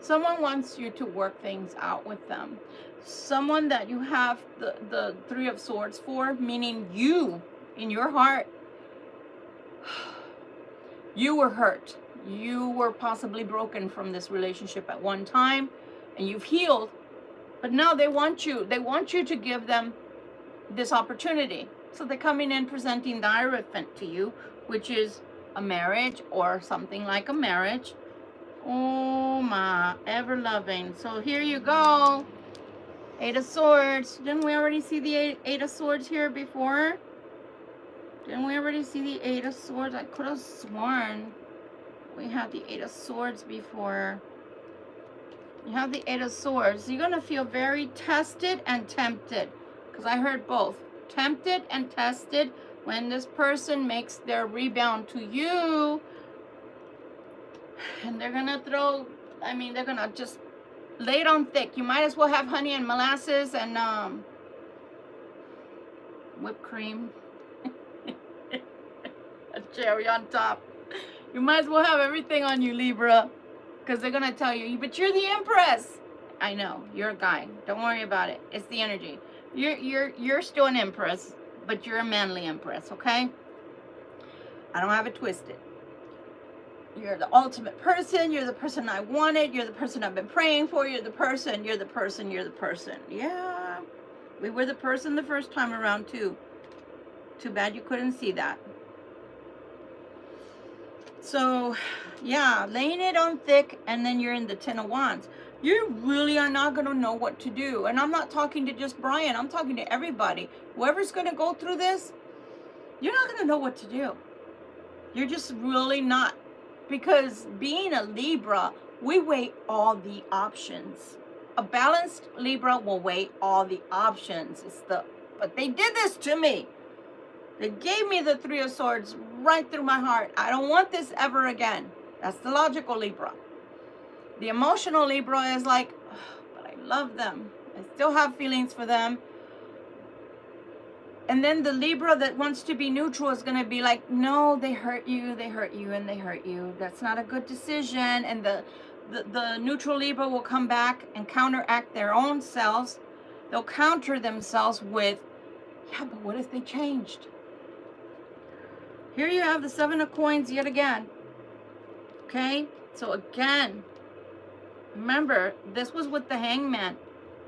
Speaker 1: Someone wants you to work things out with them. Someone that you have the Three of Swords for, meaning you, in your heart, you were hurt. You were possibly broken from this relationship at one time, and you've healed. But now they want you to give them this opportunity. So they're coming in presenting the Hierophant to you, which is a marriage or something like a marriage. Oh my, ever loving. So here you go. Eight of Swords. Didn't we already see the Eight of Swords here before? Didn't we already see the Eight of Swords? I could have sworn we had the Eight of Swords before. You have the Eight of Swords. You're going to feel very tested and tempted. Because I heard both. Tempted and tested when this person makes their rebound to you. And they're going to throw, I mean, they're going to just lay it on thick. You might as well have honey and molasses and whipped cream. A cherry on top. You might as well have everything on you, Libra. Because they're going to tell you, but you're the Empress. I know, you're a guy. Don't worry about it. It's the energy. You're still an Empress, but you're a manly Empress, okay? I don't have it twisted. You're the ultimate person. You're the person I wanted. You're the person I've been praying for. You're the person. You're the person. You're the person. Yeah. We were the person the first time around, too. Too bad you couldn't see that. So, yeah, laying it on thick, and then you're in the Ten of Wands. You really are not going to know what to do. And I'm not talking to just Brian. I'm talking to everybody. Whoever's going to go through this, you're not going to know what to do. You're just really not. Because being a Libra, we weigh all the options. A balanced Libra will weigh all the options. But they did this to me. They gave me the Three of Swords right through my heart. I don't want this ever again. That's the logical Libra. The emotional Libra is like, oh, but I love them. I still have feelings for them. And then the Libra that wants to be neutral is going to be like, no, they hurt you, and they hurt you. That's not a good decision. And the neutral Libra will come back and counteract their own selves. They'll counter themselves with, yeah, but what if they changed? Here you have the Seven of Coins yet again. Okay? So again, remember, this was with the Hangman.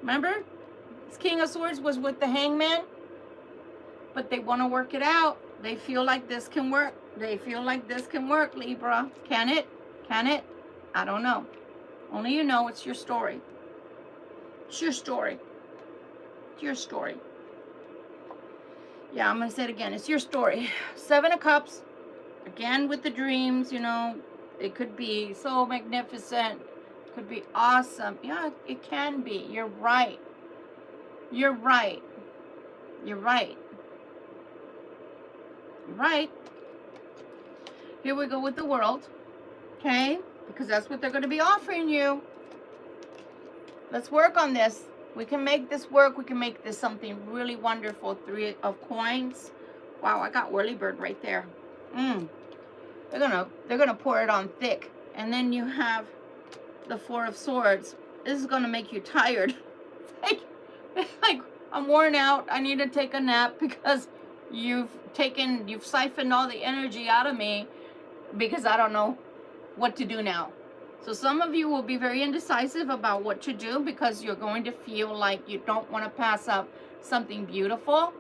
Speaker 1: Remember? This King of Swords was with the Hangman. But they want to work it out. They feel like this can work. They feel like this can work, Libra. Can it? Can it? I don't know. Only you know. It's your story. It's your story. It's your story. Yeah, I'm going to say it again. It's your story. Seven of Cups. Again, with the dreams, you know. It could be so magnificent. It could be awesome. Yeah, it can be. You're right. You're right. You're right. Right. Here we go with the World. Okay? Because that's what they're going to be offering you. Let's work on this. We can make this work. We can make this something really wonderful. Three of Coins. Wow, I got Whirly Bird right there. They're gonna pour it on thick. And then you have the Four of Swords. This is gonna make you tired. like I'm worn out. I need to take a nap because you've siphoned all the energy out of me because I don't know what to do now. So some of you will be very indecisive about what to do because you're going to feel like you don't want to pass up something beautiful.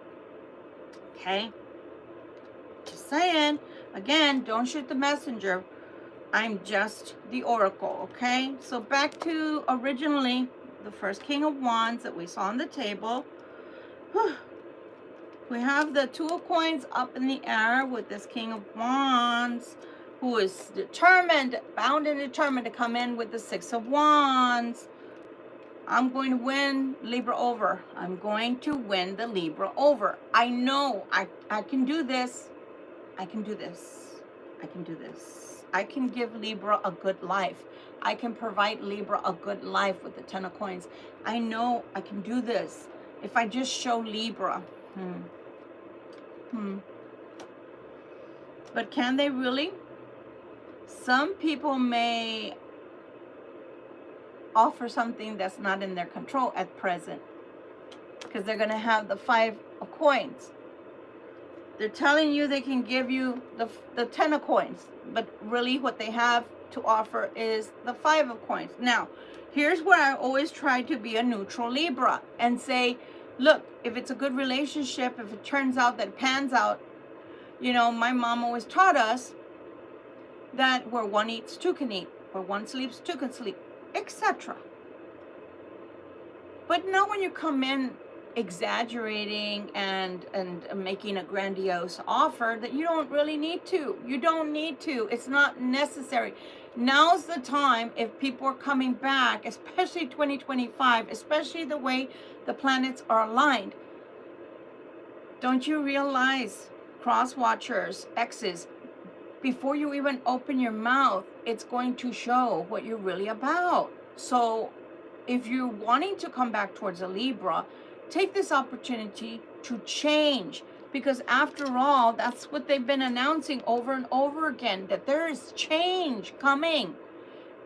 Speaker 1: Okay? Just saying. Again, don't shoot the messenger. I'm just the oracle, okay? So back to originally the first King of Wands that we saw on the table. We have the Two of Coins up in the air with this King of Wands, who is determined, bound and determined to come in with the Six of Wands. I'm going to win Libra over. I'm going to win the Libra over. I know I can do this. I can do this. I can do this. I can give Libra a good life. I can provide Libra a good life with the 10 of coins. I know I can do this if I just show Libra. But can they really? Some people may offer something that's not in their control at present, because they're going to have the 5 of coins. They're telling you they can give you the 10 of coins, but really what they have to offer is the 5 of coins. Now, here's where I always try to be a neutral Libra and say, look, if it's a good relationship, if it turns out that it pans out, you know, my mom always taught us that where one eats, two can eat. Where one sleeps, two can sleep, etc. But not when you come in exaggerating and making a grandiose offer that you don't really need to. You don't need to. It's not necessary. Now's the time, if people are coming back, especially 2025, especially the way the planets are aligned. Don't you realize, cross watchers, X's, before you even open your mouth, it's going to show what you're really about. So if you're wanting to come back towards a Libra, take this opportunity to change, because after all, that's what they've been announcing over and over again, that there is change coming,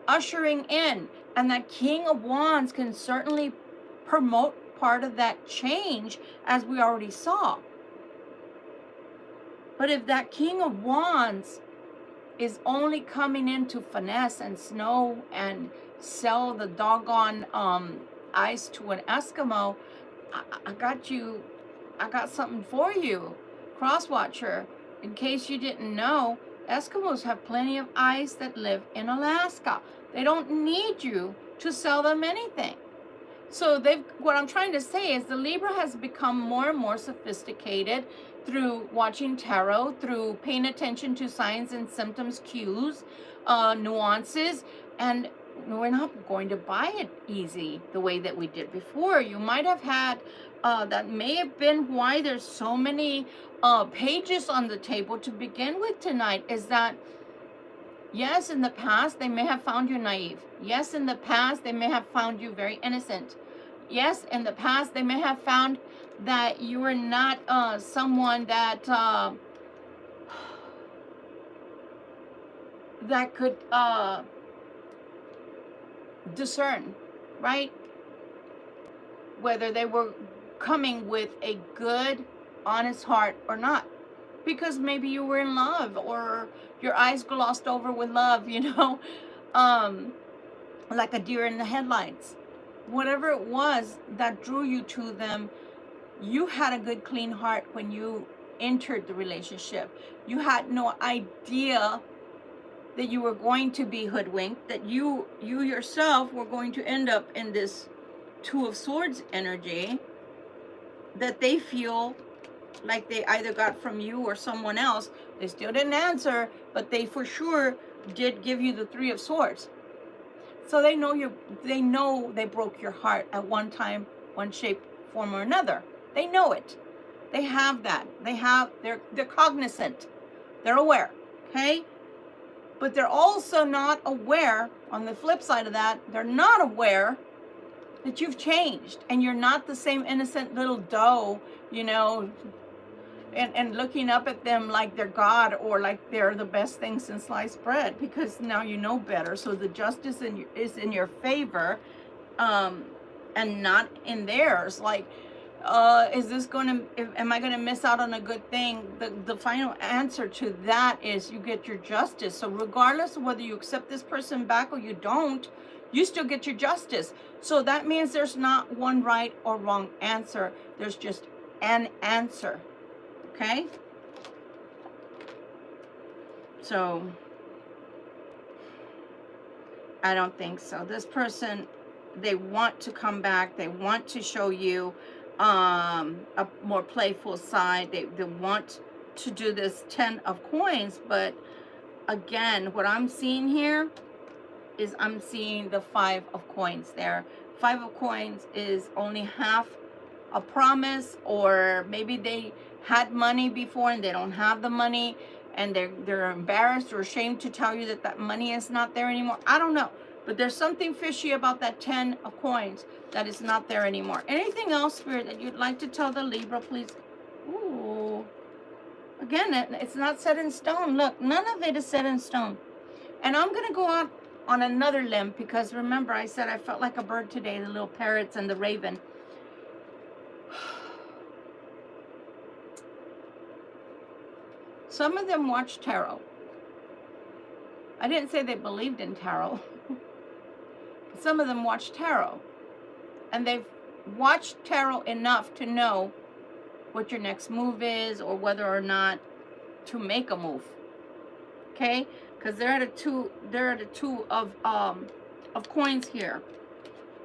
Speaker 1: ushering in, and that King of Wands can certainly promote part of that change, as we already saw. But if that King of Wands is only coming in to finesse and snow and sell the doggone ice to an Eskimo, I got you. I got something for you, Crosswatcher. In case you didn't know, Eskimos have plenty of ice that live in Alaska. They don't need you to sell them anything. So what I'm trying to say is the Libra has become more and more sophisticated through watching tarot, through paying attention to signs and symptoms, cues, nuances, and we're not going to buy it easy the way that we did before. You might have had, that may have been why there's so many pages on the table to begin with tonight, is that yes, in the past, they may have found you naive. Yes, in the past, they may have found you very innocent. Yes, in the past, they may have found that you were not someone that that could discern, right? Whether they were coming with a good, honest heart or not. Because maybe you were in love, or your eyes glossed over with love, you know, like a deer in the headlights. Whatever it was that drew you to them, you had a good, clean heart when you entered the relationship. You had no idea that you were going to be hoodwinked, that you yourself were going to end up in this Two of Swords energy that they feel like they either got from you or someone else. They still didn't answer, but they for sure did give you the Three of Swords. So they know they broke your heart at one time, one shape, form, or another. They know it. They have that. They're cognizant. They're aware. Okay? But they're also not aware, on the flip side of that, they're not aware that you've changed and you're not the same innocent little doe, you know, and looking up at them like they're God or like they're the best thing since sliced bread, because now you know better. So the justice is in your favor, and not in theirs. Like, am I gonna miss out on a good thing? The final answer to that is you get your justice. So regardless of whether you accept this person back or you don't, you still get your justice. So that means there's not one right or wrong answer. There's just an answer. Okay? So I don't think so. This person, they want to come back. They want to show you a more playful side. They want to do this 10 of coins. But again, what I'm seeing here is I'm seeing the 5 of coins there. 5 of coins is only half a promise, or maybe they had money before and they don't have the money, and they're embarrassed or ashamed to tell you that money is not there anymore. I don't know. But there's something fishy about that 10 of coins that is not there anymore. Anything else, Spirit, that you'd like to tell the Libra, please? Ooh. Again, it's not set in stone. Look, none of it is set in stone. And I'm going to go out on another limb because remember I said I felt like a bird today, the little parrots and the raven. Some of them watch tarot. I didn't say they believed in tarot. Some of them watch tarot. And they've watched tarot enough to know what your next move is or whether or not to make a move. Okay? Because they're at a two of coins here.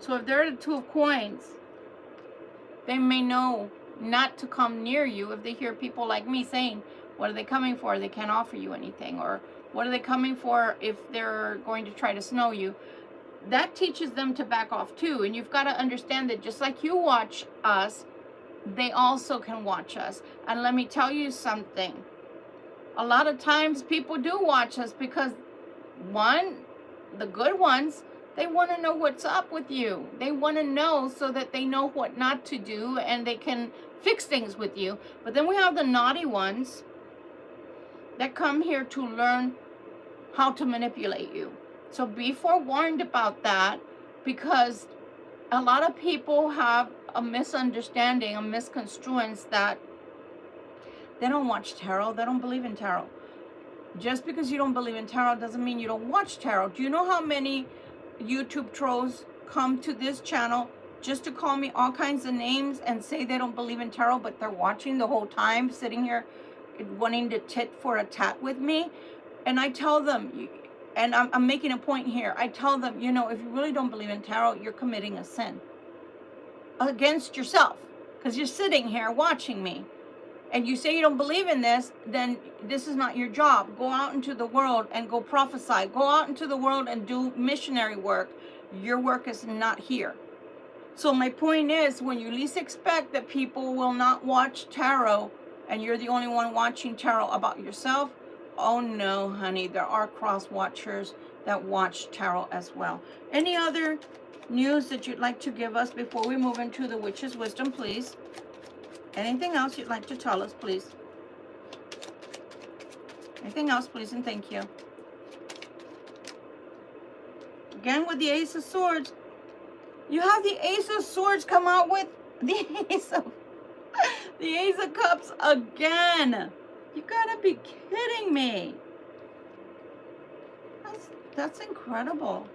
Speaker 1: So if they're at a 2 of coins, they may know not to come near you if they hear people like me saying, what are they coming for? They can't offer you anything. Or what are they coming for if they're going to try to snow you? That teaches them to back off too. And you've got to understand that just like you watch us, they also can watch us. And let me tell you something. A lot of times people do watch us because, one, the good ones, they want to know what's up with you. They want to know so that they know what not to do and they can fix things with you. But then we have the naughty ones that come here to learn how to manipulate you. So be forewarned about that, because a lot of people have a misunderstanding, a misconstruence that they don't watch tarot. They don't believe in tarot. Just because you don't believe in tarot doesn't mean you don't watch tarot. Do you know how many YouTube trolls come to this channel just to call me all kinds of names and say they don't believe in tarot, but they're watching the whole time, sitting here wanting to tit for a tat with me? And I tell them, and I'm making a point here, I tell them, you know, if you really don't believe in tarot, you're committing a sin against yourself, because you're sitting here watching me. And you say you don't believe in this, then this is not your job. Go out into the world and go prophesy. Go out into the world and do missionary work. Your work is not here. So my point is, when you least expect that people will not watch tarot and you're the only one watching tarot about yourself, oh no, honey, there are cross watchers that watch tarot as well. Any other news that you'd like to give us before we move into the witch's wisdom, please? Anything else you'd like to tell us, please? Anything else, please, and thank you. Again, with the Ace of Swords, you have the Ace of Swords come out with the Ace of Cups again. You gotta be kidding me. That's incredible.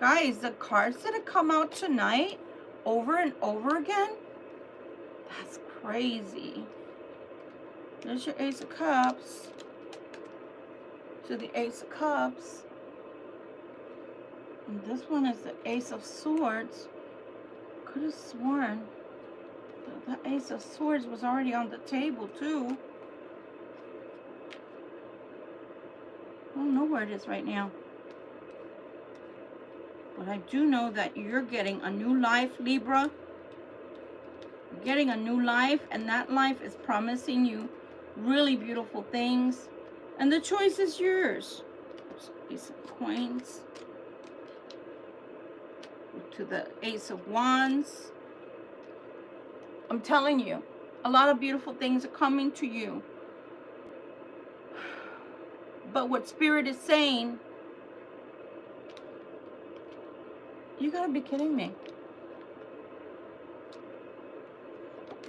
Speaker 1: Guys, the cards that have come out tonight over and over again, that's crazy. There's your Ace of Cups. To the Ace of Cups. And this one is the Ace of Swords. Could have sworn the Ace of Swords was already on the table too. I don't know where it is right now. But I do know that you're getting a new life, Libra. You're getting a new life, and that life is promising you really beautiful things. And the choice is yours. Ace of Coins. To the Ace of Wands. I'm telling you, a lot of beautiful things are coming to you. But what Spirit is saying, you gotta be kidding me.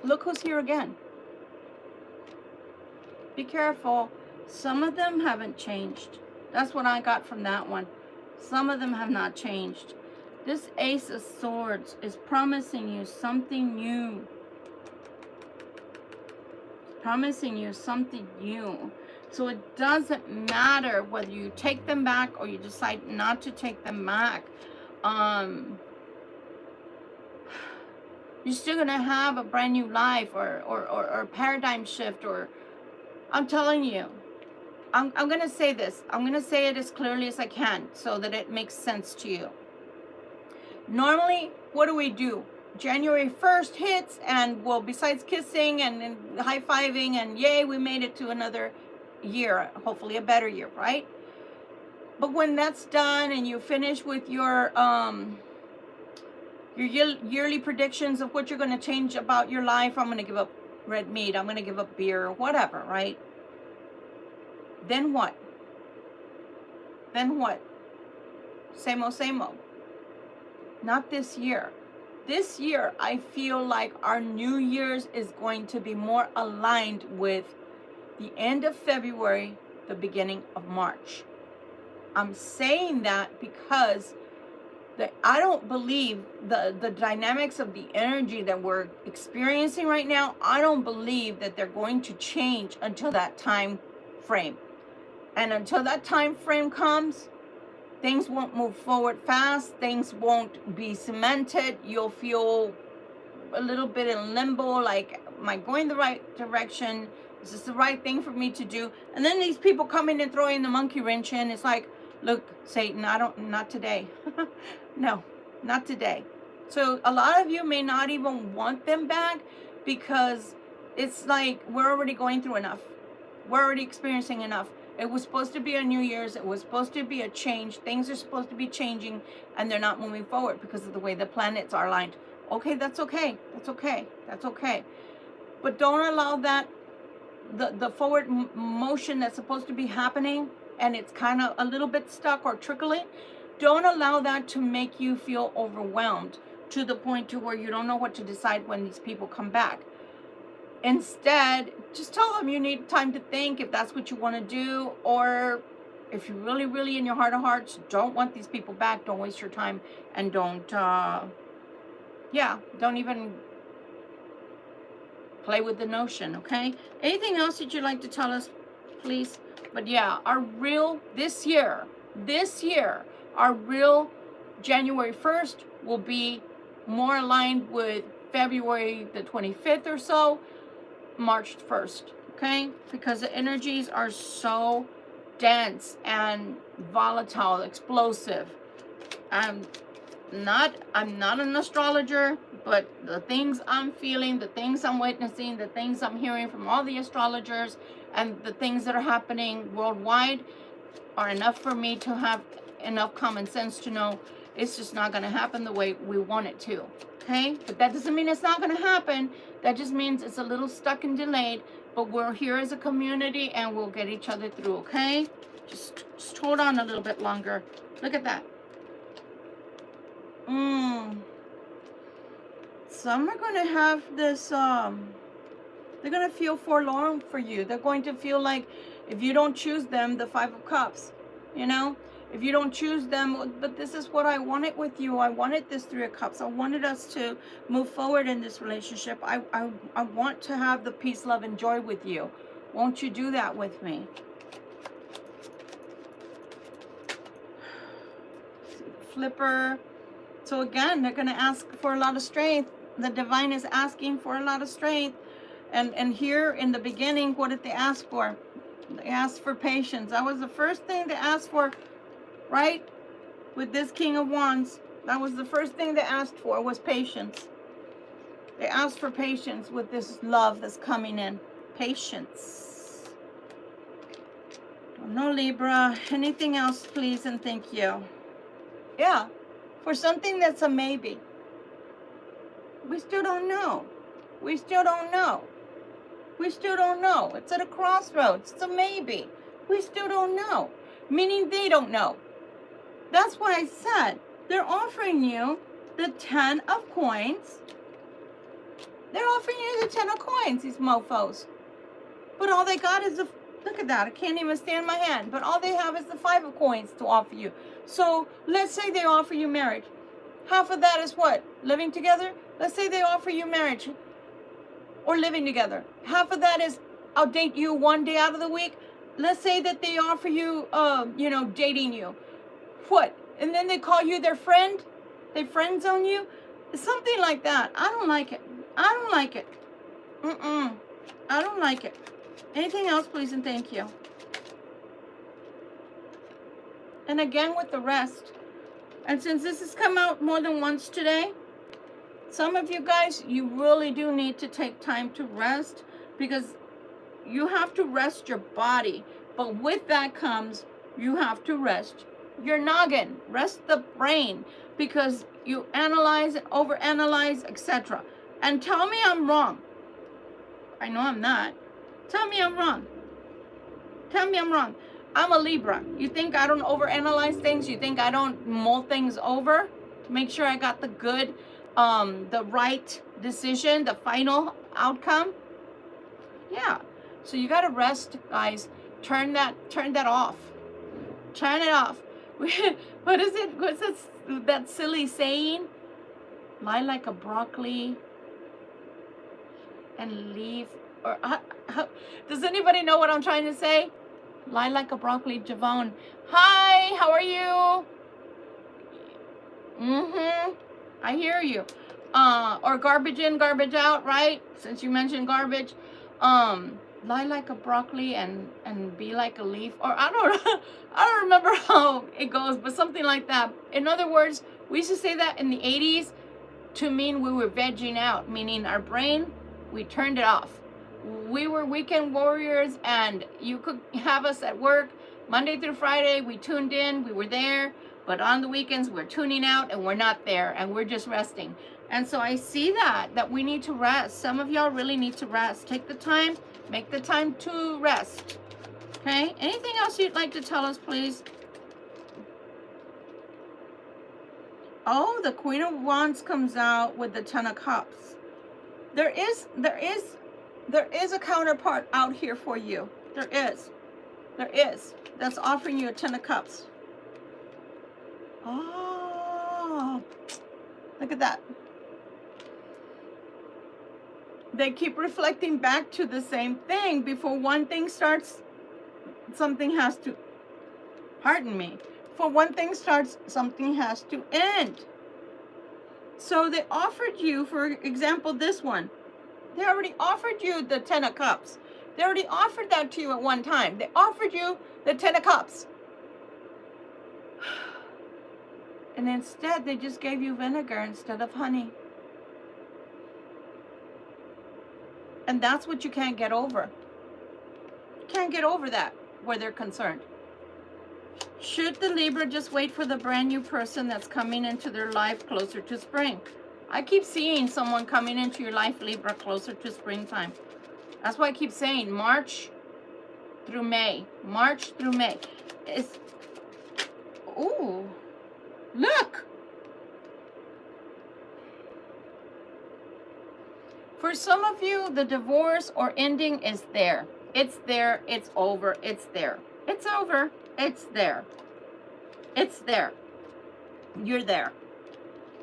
Speaker 1: Look who's here again. Be careful. Some of them haven't changed. That's what I got from that one. Some of them have not changed. This Ace of Swords is promising you something new. Promising you something new. So it doesn't matter whether you take them back or you decide not to take them back. You're still going to have a brand new life or a paradigm shift. Or I'm telling you, I'm going to say this. I'm going to say it as clearly as I can so that it makes sense to you. Normally, what do? January 1st hits and, well, besides kissing and high-fiving and yay, we made it to another year, hopefully a better year, right? But when that's done and you finish with your yearly predictions of what you're going to change about your life, I'm going to give up red meat, I'm going to give up beer, whatever, right? Then what? Then what? Same old, same old. Not this year. This year, I feel like our New Year's is going to be more aligned with the end of February, the beginning of March. I'm saying that because I don't believe the dynamics of the energy that we're experiencing right now, I don't believe that they're going to change until that time frame. And until that time frame comes, things won't move forward fast. Things won't be cemented. You'll feel a little bit in limbo, like, am I going the right direction? Is this the right thing for me to do? And then these people come in and throw in the monkey wrench in. It's like, look, Satan, not today. No, not today. So a lot of you may not even want them back because it's like, we're already going through enough. We're already experiencing enough. It was supposed to be a New Year's. It was supposed to be a change. Things are supposed to be changing, and they're not moving forward because of the way the planets are aligned. Okay, that's okay. That's okay. That's okay. But don't allow that, the forward motion that's supposed to be happening, and it's kind of a little bit stuck or trickling. Don't allow that to make you feel overwhelmed to the point to where you don't know what to decide when these people come back. Instead, just tell them you need time to think if that's what you want to do, or if you really, really in your heart of hearts don't want these people back, don't waste your time, and don't even play with the notion, okay? Anything else that you'd like to tell us, please? But yeah, this year, our real January 1st will be more aligned with February the 25th or so, March 1st, okay? Because the energies are so dense and volatile, explosive. I'm not an astrologer, but the things I'm feeling, the things I'm witnessing, the things I'm hearing from all the astrologers, and the things that are happening worldwide are enough for me to have enough common sense to know it's just not going to happen the way we want it to, okay? But that doesn't mean it's not going to happen. That just means it's a little stuck and delayed, but we're here as a community and we'll get each other through, okay? Just hold on a little bit longer. Look at that. Some are going to have this, they're going to feel forlorn for you. They're going to feel like if you don't choose them, the Five of Cups, you know? If you don't choose them, but this is what I wanted with you. I wanted this Three of Cups. I wanted us to move forward in this relationship. I want to have the peace, love, and joy with you. Won't you do that with me? Flipper. So again, they're going to ask for a lot of strength. The divine is asking for a lot of strength. And here in the beginning, what did they ask for? They asked for patience. That was the first thing they asked for, right? With this King of Wands, that was the first thing they asked for, was patience. They asked for patience with this love that's coming in. Patience. No, Libra. Anything else, please, and thank you. Yeah, for something that's a maybe. We still don't know. We still don't know. We still don't know. It's at a crossroads. It's a maybe. We still don't know. Meaning they don't know. That's why I said they're offering you the 10 of coins. They're offering you the 10 of coins, these mofos. But all they got is the, look at that, I can't even stand my hand. But all they have is the 5 of coins to offer you. So let's say they offer you marriage. Half of that is what? Living together? Let's say they offer you marriage or living together. Half of that is, I'll date you one day out of the week. Let's say that they offer you, dating you. What? And then they call you their friend? They friend zone you? Something like that. I don't like it. I don't like it. I don't like it. Anything else, please, and thank you. And again with the rest. And since this has come out more than once today, some of you guys, you really do need to take time to rest, because you have to rest your body. But with that comes You have to rest your noggin, rest the brain, because you analyze and overanalyze, etc. And tell me I'm wrong. I know I'm not. Tell me I'm wrong. Tell me I'm wrong. I'm a Libra. You think I don't overanalyze things? You think I don't mull things over to make sure I got the good, the right decision, the final outcome? Yeah. So you gotta rest, guys. Turn that off. Turn it off. What is it? What's that silly saying? Lie like a broccoli and leave. Or does anybody know what I'm trying to say? Lie like a broccoli. Javon. Hi, how are you? I hear you. Or garbage in, garbage out, right? Since you mentioned garbage. Lie like a broccoli and be like a leaf. Or I don't remember how it goes, but something like that. In other words, we used to say that in the 80s to mean we were vegging out, meaning our brain, we turned it off. We were weekend warriors, and you could have us at work Monday through Friday. We tuned in, we were there, but on the weekends we're tuning out and we're not there, and we're just resting. And so I see that we need to rest. Some of y'all really need to rest. Take the time, make the time to rest. Okay, anything else you'd like to tell us, please? Oh, the Queen of Wands comes out with the Ten of Cups. There is a counterpart out here for you. There is. That's offering you a Ten of Cups. Oh, look at that. They keep reflecting back to the same thing. Before one thing starts, something has to, pardon me. Before one thing starts, something has to end. So they offered you, for example, this one. They already offered you the Ten of Cups. They already offered that to you at one time. They offered you the Ten of Cups. And instead, they just gave you vinegar instead of honey. And that's what you can't get over. You can't get over that, where they're concerned. Should the Libra just wait for the brand new person that's coming into their life closer to spring? I keep seeing someone coming into your life, Libra, closer to springtime. That's why I keep saying March through May. March through May. It's, ooh, look. For some of you, the divorce or ending is there. It's there. It's over. It's there. It's over. It's there. It's there. You're there.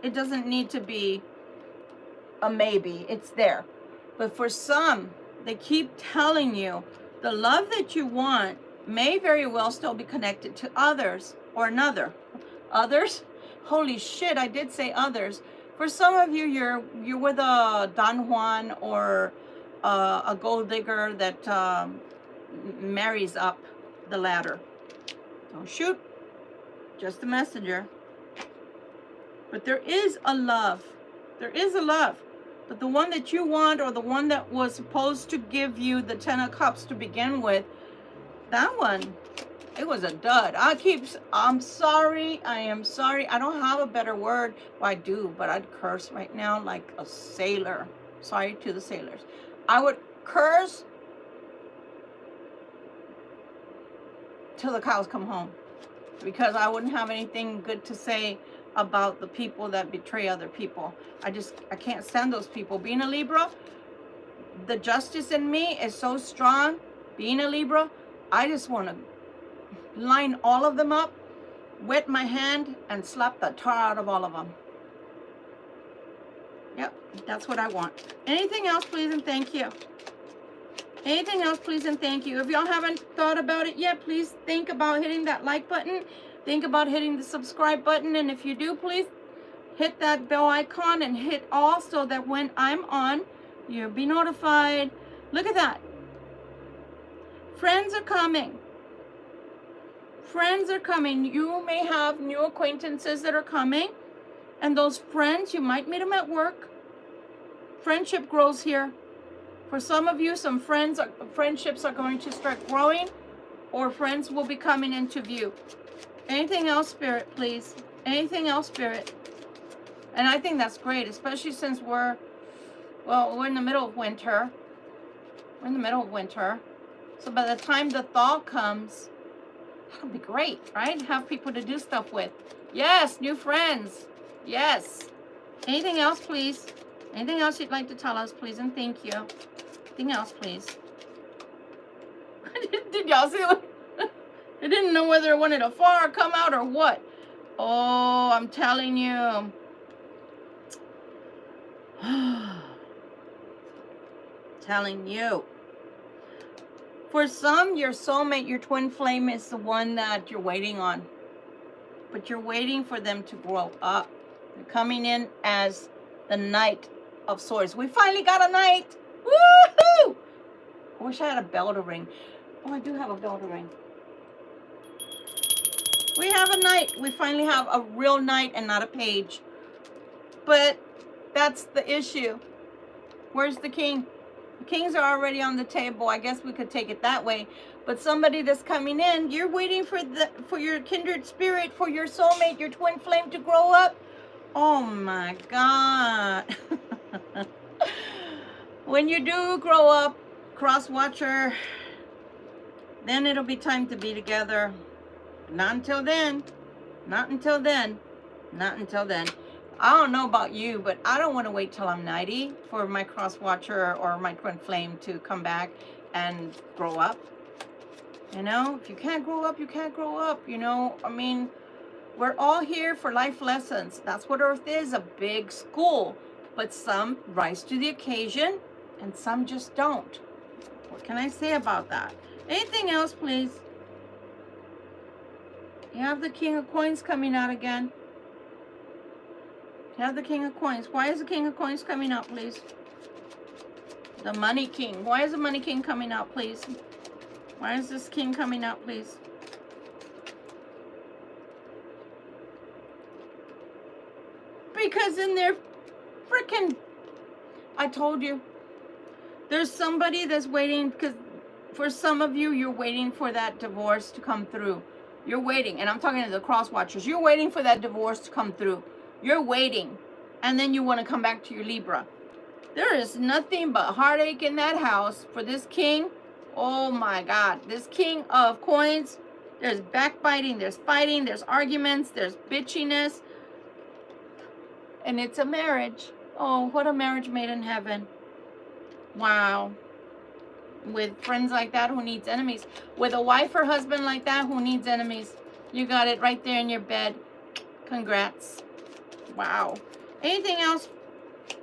Speaker 1: It doesn't need to be a maybe. It's there. But for some, they keep telling you the love that you want may very well still be connected to others or another. Others? Holy shit, I did say others. For some of you, you're with a Don Juan or a gold digger that marries up the ladder. Don't shoot. Just a messenger. But there is a love. There is a love. But the one that you want, or the one that was supposed to give you the Ten of Cups to begin with, that one, it was a dud. I'm sorry. I am sorry. I don't have a better word. Well, I do, but I'd curse right now like a sailor. Sorry to the sailors. I would curse till the cows come home, because I wouldn't have anything good to say about the people that betray other people. I can't stand those people. Being a Libra, the justice in me is so strong. Being a Libra, I just want to line all of them up, wet my hand, and slap the tar out of all of them. Yep, that's what I want. Anything else, please, and thank you. Anything else, please, and thank you. If y'all haven't thought about it yet, please think about hitting that like button. Think about hitting the subscribe button. And if you do, please hit that bell icon and hit all, so that when I'm on, you'll be notified. Look at that. Friends are coming. Friends are coming. You may have new acquaintances that are coming. And those friends, you might meet them at work. Friendship grows here. For some of you, some friendships are going to start growing or friends will be coming into view. Anything else, Spirit, please? Anything else, Spirit? And I think that's great, especially since we're in the middle of winter. We're in the middle of winter. So by the time the thaw comes, that'll be great, right? Have people to do stuff with. Yes, new friends. Yes. Anything else, please? Anything else you'd like to tell us, please? And thank you. Anything else, please? Did y'all see what? I didn't know whether it wanted to fall or come out or what. Oh, I'm telling you. Telling you. For some, your soulmate, your twin flame is the one that you're waiting on. But you're waiting for them to grow up. They're coming in as the Knight of Swords. We finally got a knight. Woohoo! I wish I had a bell to ring. Oh, I do have a bell to ring. We have a knight. We finally have a real knight and not a page. But that's the issue. Where's the king? The kings are already on the table. I guess we could take it that way. But somebody that's coming in, you're waiting for your kindred spirit, for your soulmate, your twin flame to grow up. Oh my God. When you do grow up, cross watcher, then it'll be time to be together. Not until then. Not until then. Not until then. I don't know about you, but I don't want to wait till I'm 90 for my cross watcher or my twin flame to come back and grow up. You know, if you can't grow up, you can't grow up. You know, I mean, we're all here for life lessons. That's what Earth is, a big school. But some rise to the occasion and some just don't. What can I say about that? Anything else, please? You have the King of Coins coming out again. You have the King of Coins. Why is the King of Coins coming out, please? The Money King. Why is the Money King coming out, please? Why is this King coming out, please? Because in their freaking... I told you. There's somebody that's waiting, because for some of you, you're waiting for that divorce to come through. You're waiting, and I'm talking to the cross watchers. You're waiting for that divorce to come through. You're waiting, and then you want to come back to your Libra. There is nothing but heartache in that house for this king. Oh my God, this King of Coins. There's backbiting, there's fighting, there's arguments, there's bitchiness. And it's a marriage. Oh, what a marriage made in heaven. Wow. With friends like that, who needs enemies? With a wife or husband like that, who needs enemies? You got it right there in your bed. Congrats. Wow. Anything else?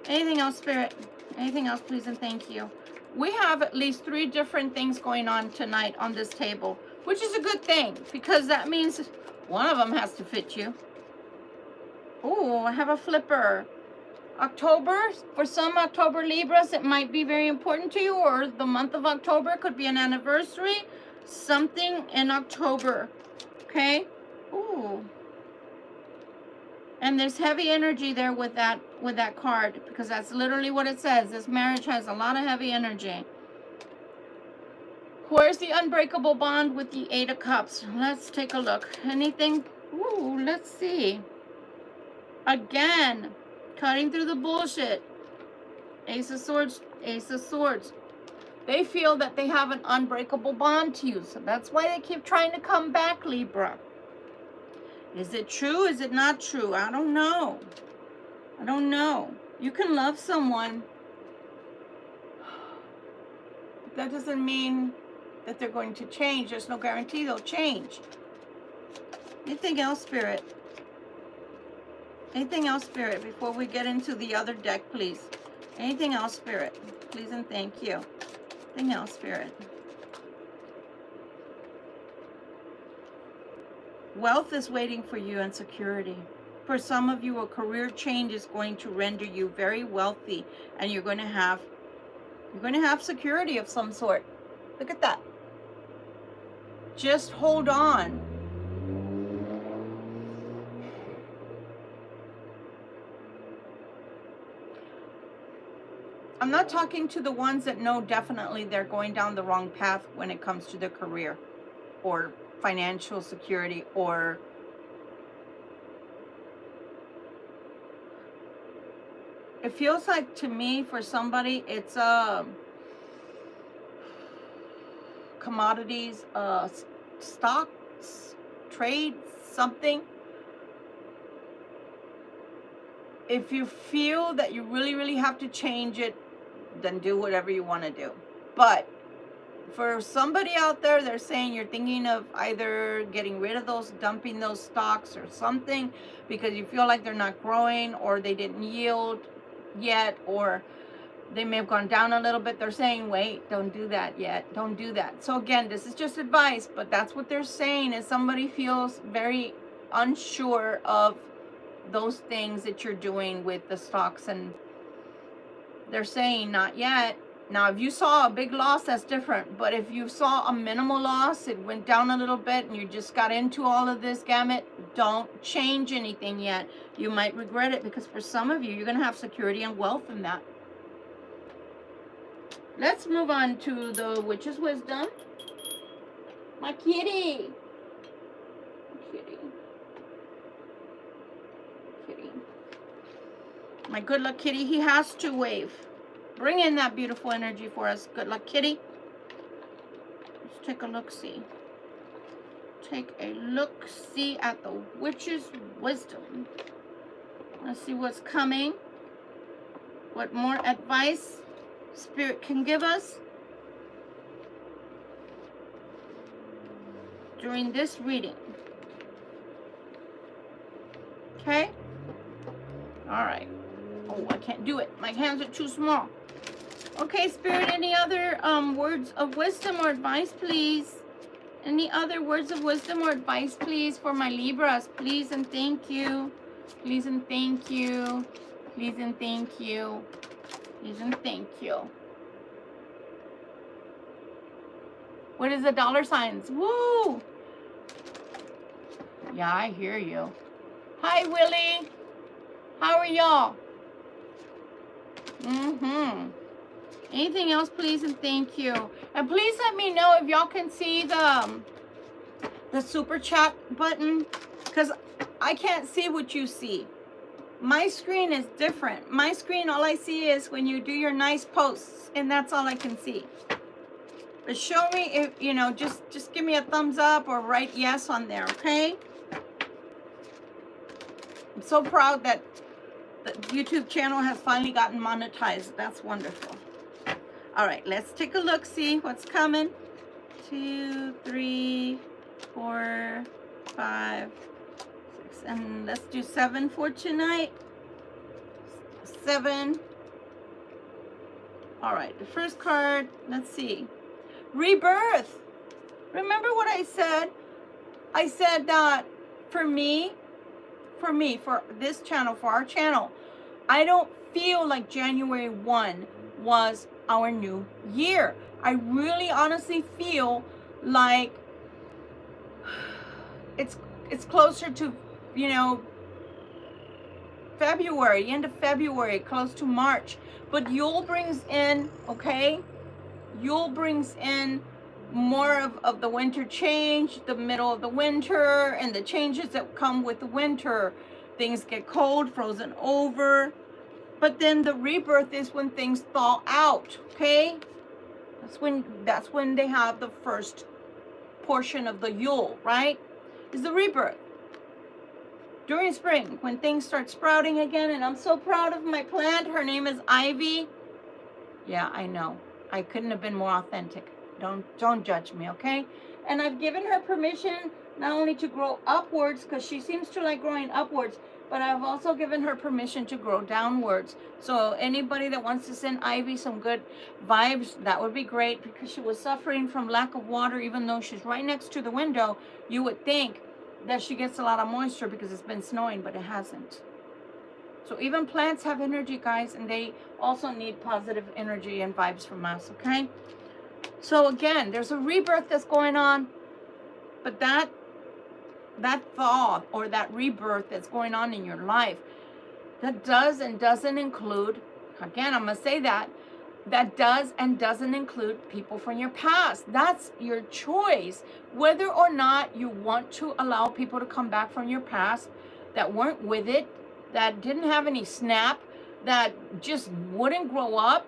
Speaker 1: Anything else, Spirit? Anything else, please and thank you. We have at least 3 different things going on tonight on this table, which is a good thing, because that means one of them has to fit you. Oh, I have a flipper. October, for some October Libras, it might be very important to you, or the month of October could be an anniversary, something in October, okay? Ooh. And there's heavy energy there with that card, because that's literally what it says. This marriage has a lot of heavy energy. Where's the unbreakable bond with the 8 of Cups? Let's take a look. Anything? Ooh, let's see. Again. Cutting through the bullshit. Ace of Swords, Ace of Swords. They feel that they have an unbreakable bond to you. So that's why they keep trying to come back, Libra. Is it true? Is it not true? I don't know. I don't know. You can love someone. That doesn't mean that they're going to change. There's no guarantee they'll change. Anything else, Spirit? Anything else, Spirit, before we get into the other deck, please? Anything else, Spirit? Please and thank you. Anything else, Spirit? Wealth is waiting for you, and security. For some of you, a career change is going to render you very wealthy, and you're going to have security of some sort. Look at that. Just hold on. I'm not talking to the ones that know definitely they're going down the wrong path when it comes to their career. or financial security, or it feels like to me, for somebody, it's commodities, stocks, trade, something. If you feel that you really, really have to change it, then do whatever you want to do. But for somebody out there, they're saying you're thinking of either getting rid of those, dumping those stocks or something, because you feel like they're not growing, or they didn't yield yet, or they may have gone down a little bit. They're saying, wait, don't do that yet. Don't do that. So again, this is just advice, but that's what they're saying, is somebody feels very unsure of those things that you're doing with the stocks, and they're saying not yet. Now, if you saw a big loss, that's different. But if you saw a minimal loss, it went down a little bit, and you just got into all of this gamut, don't change anything yet. You might regret it, because for some of you, you're going to have security and wealth in that. Let's move on to the Witch's Wisdom. My kitty. Kitty. My good luck kitty. He has to wave. Bring in that beautiful energy for us. Good luck kitty. Let's take a look-see. Take a look-see at the Witch's Wisdom. Let's see what's coming. What more advice Spirit can give us during this reading. Okay? All right. Oh, I can't do it. My hands are too small. Okay, Spirit, any other words of wisdom or advice, please? Any other words of wisdom or advice, please, for my Libras? Please and thank you. Please and thank you. Please and thank you. Please and thank you. What is the dollar signs? Woo! Yeah, I hear you. Hi, Willie. How are y'all? Anything else, please and thank you. And please let me know if y'all can see the super chat button, because I can't see what you see. My screen is different. My screen, all I see is when you do your nice posts, and that's all I can see. But show me if, you know, just give me a thumbs up or write yes on there, okay? I'm so proud that the YouTube channel has finally gotten monetized. That's wonderful. All right, let's take a look, see what's coming. 2, 3, 4, 5, 6, and let's do 7 for tonight. 7. All right, the first card, let's see. Rebirth. Remember what I said? I said that for this channel, for our channel, I don't feel like January 1 was our new year. I really honestly feel like it's closer to, you know, February, end of February, close to March. But Yule brings in, okay, Yule brings in more of the winter change, the middle of the winter, and the changes that come with the winter. Things get cold, frozen over. But then the rebirth is when things thaw out, okay? That's when they have the first portion of the Yule, right? Is the rebirth. During spring, when things start sprouting again, and I'm so proud of my plant. Her name is Ivy. Yeah, I know. I couldn't have been more authentic. Don't judge me, okay? And I've given her permission not only to grow upwards, because she seems to like growing upwards, but I've also given her permission to grow downwards. So anybody that wants to send Ivy some good vibes, that would be great, because she was suffering from lack of water. Even though she's right next to the window, you would think that she gets a lot of moisture because it's been snowing, but it hasn't. So even plants have energy, guys, and they also need positive energy and vibes from us, okay? So again, there's a rebirth that's going on, but that thaw or that rebirth that's going on in your life, that does and doesn't include, again, I'm going to say that, that does and doesn't include people from your past. That's your choice, whether or not you want to allow people to come back from your past that weren't with it, that didn't have any snap, that just wouldn't grow up.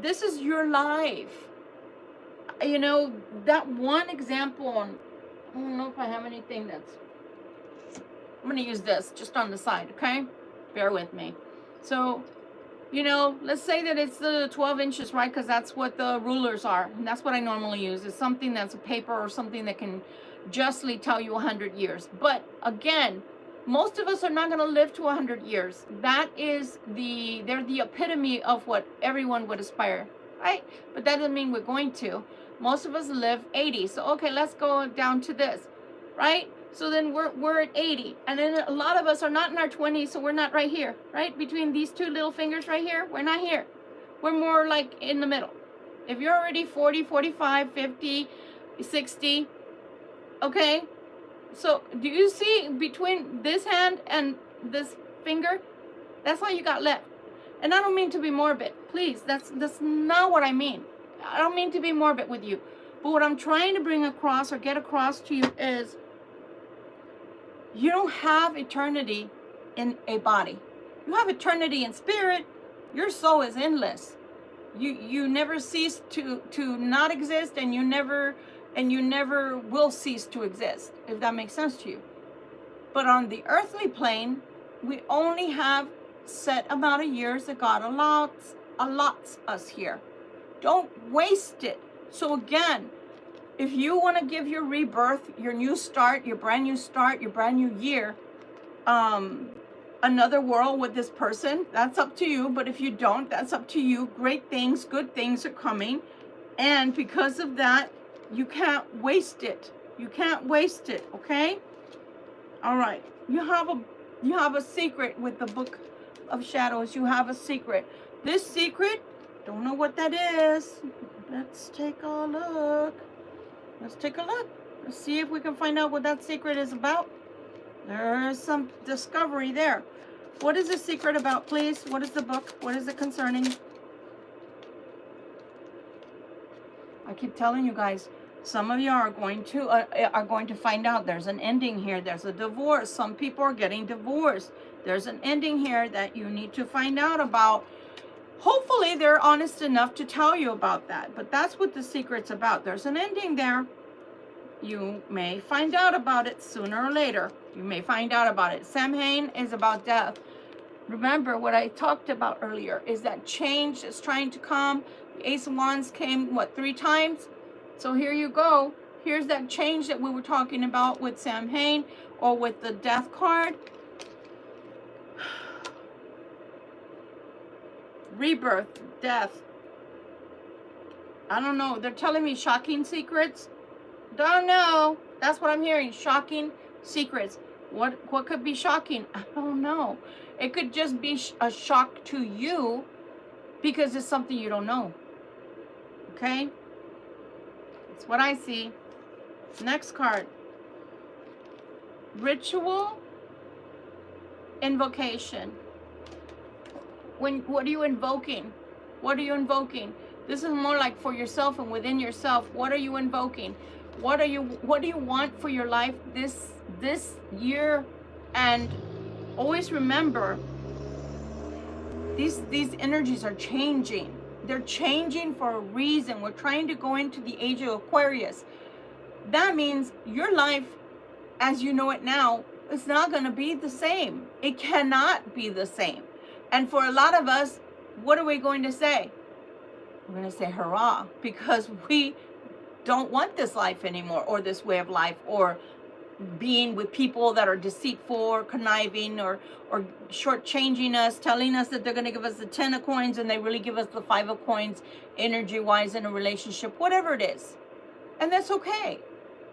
Speaker 1: This is your life. You know, that one example on, I don't know if I have anything that's, I'm going to use this just on the side, okay? Bear with me. So, you know, let's say that it's the 12 inches, right? Because that's what the rulers are. And that's what I normally use. It's something that's a paper or something that can justly tell you 100 years. But again, most of us are not going to live to 100 years. That is they're the epitome of what everyone would aspire, right? But that doesn't mean we're going to. Most of us live 80. So, okay, let's go down to this, right? So then we're at 80. And then a lot of us are not in our 20s, so we're not right here, right? Between these two little fingers right here, we're not here. We're more like in the middle. If you're already 40, 45, 50, 60, okay? So do you see between this hand and this finger? That's all you got left. And I don't mean to be morbid. Please, that's not what I mean. I don't mean to be morbid with you. But what I'm trying to bring across or get across to you is you don't have eternity in a body. You have eternity in spirit. Your soul is endless. You never cease to not exist, and you never will cease to exist, if that makes sense to you. But on the earthly plane, we only have set amount of years that God allots us here. Don't waste it. So again, if you want to give your rebirth, your new start, your brand new year, another world with this person, that's up to you. But if you don't, that's up to you. Great things, good things are coming. And because of that, you can't waste it. You can't waste it, okay? All right. You have a secret with the Book of Shadows. You have a secret. This secret, don't know what that is. Let's take a look. Let's take a look. Let's see if we can find out what that secret is about. There's some discovery there. What is the secret about, please? What is the book? What is it concerning? I keep telling you guys, some of you are going to find out there's an ending here. There's a divorce. Some people are getting divorced. There's an ending here that you need to find out about. Hopefully they're honest enough to tell you about that. But that's what the secret's about. There's an ending there. You may find out about it sooner or later. You may find out about it. Samhain is about death. Remember what I talked about earlier is that change is trying to come. The Ace of Wands came, 3 times? So here you go. Here's that change that we were talking about with Samhain or with the death card. Rebirth, death. I don't know. They're telling me shocking secrets. Don't know. That's what I'm hearing. Shocking secrets. What could be shocking? I don't know. It could just be a shock to you because it's something you don't know. Okay? That's what I see. Next card. Ritual invocation. What are you invoking? What are you invoking? This is more like for yourself and within yourself. What are you invoking? What do you want for your life this year? And always remember, these energies are changing. They're changing for a reason. We're trying to go into the age of Aquarius. That means your life, as you know it now, is not going to be the same. It cannot be the same. And for a lot of us, what are we going to say? We're going to say hurrah, because we don't want this life anymore, or this way of life, or being with people that are deceitful or conniving or shortchanging us, telling us that they're going to give us the 10 of coins and they really give us the 5 of coins energy-wise in a relationship, whatever it is. And that's okay.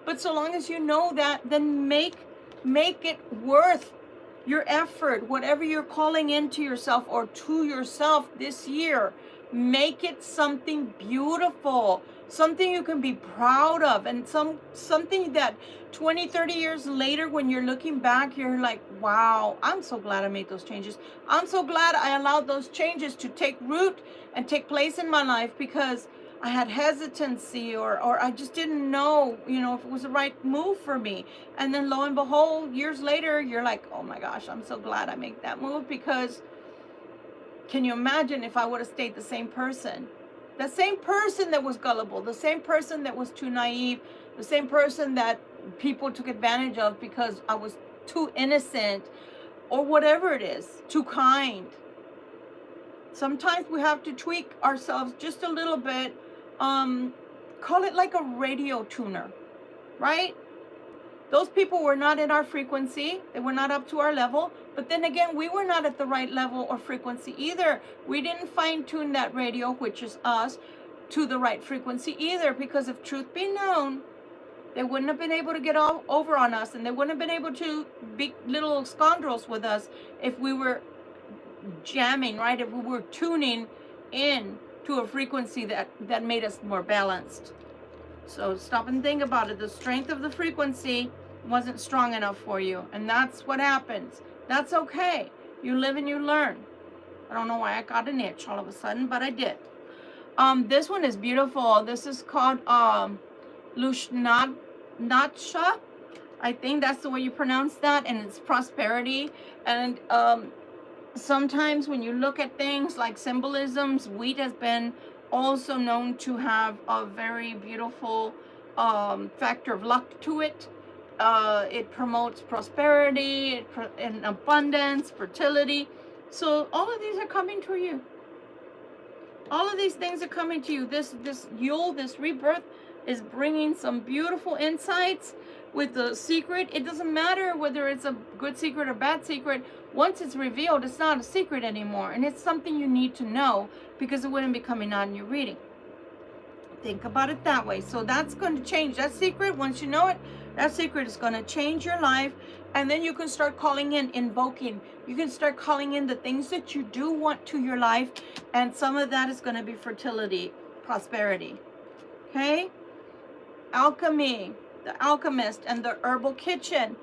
Speaker 1: But so long as you know that, then make it worth your effort. Whatever you're calling into yourself or to yourself this year, make it something beautiful, something you can be proud of, and something that 20, 30 years later, when you're looking back, you're like, wow, I'm so glad I made those changes. I'm so glad I allowed those changes to take root and take place in my life, because I had hesitancy, or I just didn't know, if it was the right move for me. And then lo and behold, years later, you're like, oh my gosh, I'm so glad I made that move, because can you imagine if I would have stayed the same person? The same person that was gullible, the same person that was too naive, the same person that people took advantage of because I was too innocent, or whatever it is, too kind. Sometimes we have to tweak ourselves just a little bit. Call it like a radio tuner, right? Those people were not in our frequency. They were not up to our level. But then again, we were not at the right level or frequency either. We didn't fine tune that radio, which is us, to the right frequency either. Because if truth be known, they wouldn't have been able to get all over on us, and they wouldn't have been able to be little scoundrels with us if we were jamming, right? If we were tuning in to a frequency that made us more balanced. So stop and think about it. The strength of the frequency wasn't strong enough for you, and that's what happens. That's okay. You live and you learn. I don't know why I got an itch all of a sudden, but I did. This one is beautiful. This is called Lushnad Natsha. I think that's the way you pronounce that, and it's prosperity. And sometimes when you look at things like symbolisms, wheat has been also known to have a very beautiful factor of luck to it. It promotes prosperity and abundance, fertility. So all of these are coming to you. All of these things are coming to you. This Yule, this rebirth, is bringing some beautiful insights with the secret. It doesn't matter whether it's a good secret or bad secret. Once it's revealed, it's not a secret anymore. And it's something you need to know, because it wouldn't be coming out in your reading. Think about it that way. So that's going to change. That secret, once you know it, that secret is going to change your life. And then you can start calling in, invoking. You can start calling in the things that you do want to your life. And some of that is going to be fertility, prosperity. Okay? Alchemy, the alchemist, and the herbal kitchen.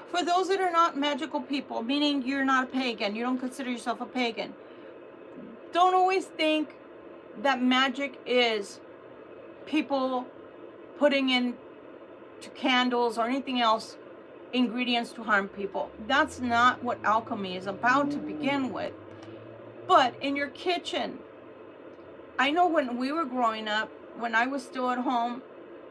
Speaker 1: For those that are not magical people, meaning you're not a pagan, you don't consider yourself a pagan, don't always think that magic is people putting in to candles or anything else ingredients to harm people. That's not what alchemy is about to begin with. But in your kitchen, I know when we were growing up, when I was still at home,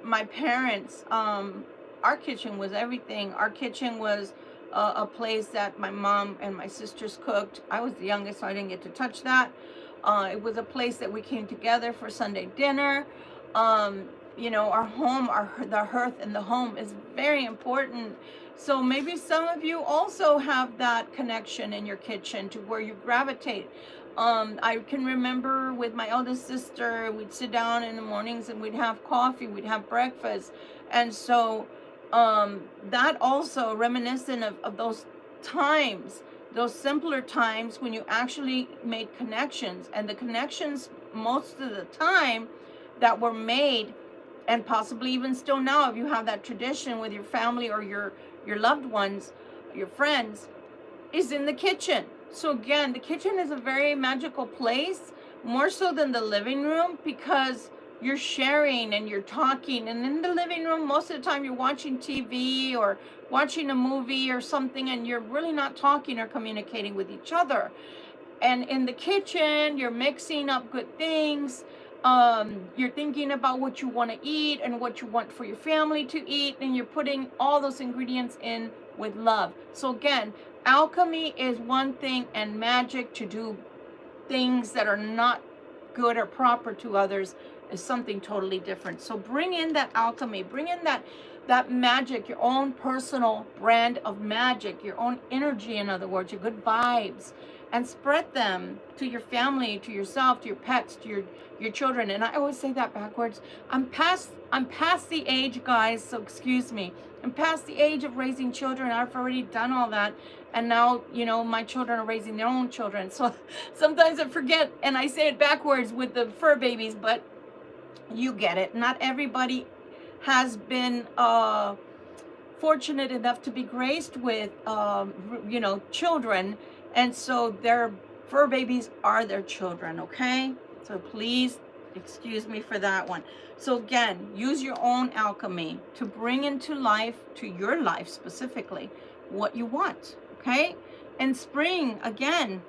Speaker 1: my parents, our kitchen was everything. Our kitchen was a place that my mom and my sisters cooked. I was the youngest, so I didn't get to touch that. It was a place that we came together for Sunday dinner. Our home, the hearth in the home is very important. So maybe some of you also have that connection in your kitchen to where you gravitate. I can remember with my eldest sister, we'd sit down in the mornings and we'd have coffee, we'd have breakfast. And so that also reminiscent of those times, those simpler times when you actually made connections. And the connections most of the time that were made, and possibly even still now, if you have that tradition with your family or your loved ones, your friends, is in the kitchen. So again, the kitchen is a very magical place, more so than the living room, because you're sharing and you're talking. And in the living room, most of the time you're watching TV or watching a movie or something, and you're really not talking or communicating with each other. And in the kitchen, you're mixing up good things. You're thinking about what you want to eat and what you want for your family to eat, and you're putting all those ingredients in with love. So again, alchemy is one thing, and magic, to do things that are not good or proper to others, is something totally different. So bring in that alchemy, bring in that magic, your own personal brand of magic, your own energy, in other words, your good vibes, and spread them to your family, to yourself, to your pets, to your children. And I always say that backwards. I'm past the age, guys, so excuse me. I'm past the age of raising children. I've already done all that. And now, you know, my children are raising their own children. So sometimes I forget and I say it backwards with the fur babies, but you get it. Not everybody has been fortunate enough to be graced with, you know, children. And so their fur babies are their children, okay? So please excuse me for that one. So again, use your own alchemy to bring into life, to your life specifically, what you want, okay? And spring, again,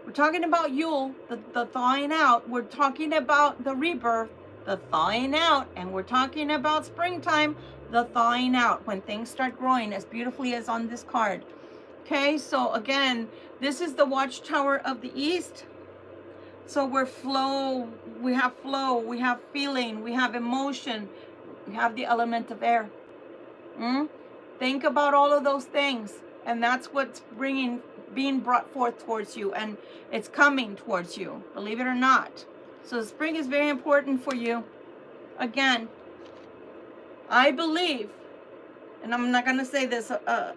Speaker 1: we're talking about Yule, the thawing out. We're talking about the rebirth, the thawing out. And we're talking about springtime, the thawing out, when things start growing as beautifully as on this card. Okay, so again, this is the watchtower of the East. So we're flow, we have feeling, we have emotion, we have the element of air. Think about all of those things, and that's what's being brought forth towards you, and it's coming towards you, believe it or not. So spring is very important for you. Again, I believe, and I'm not going to say this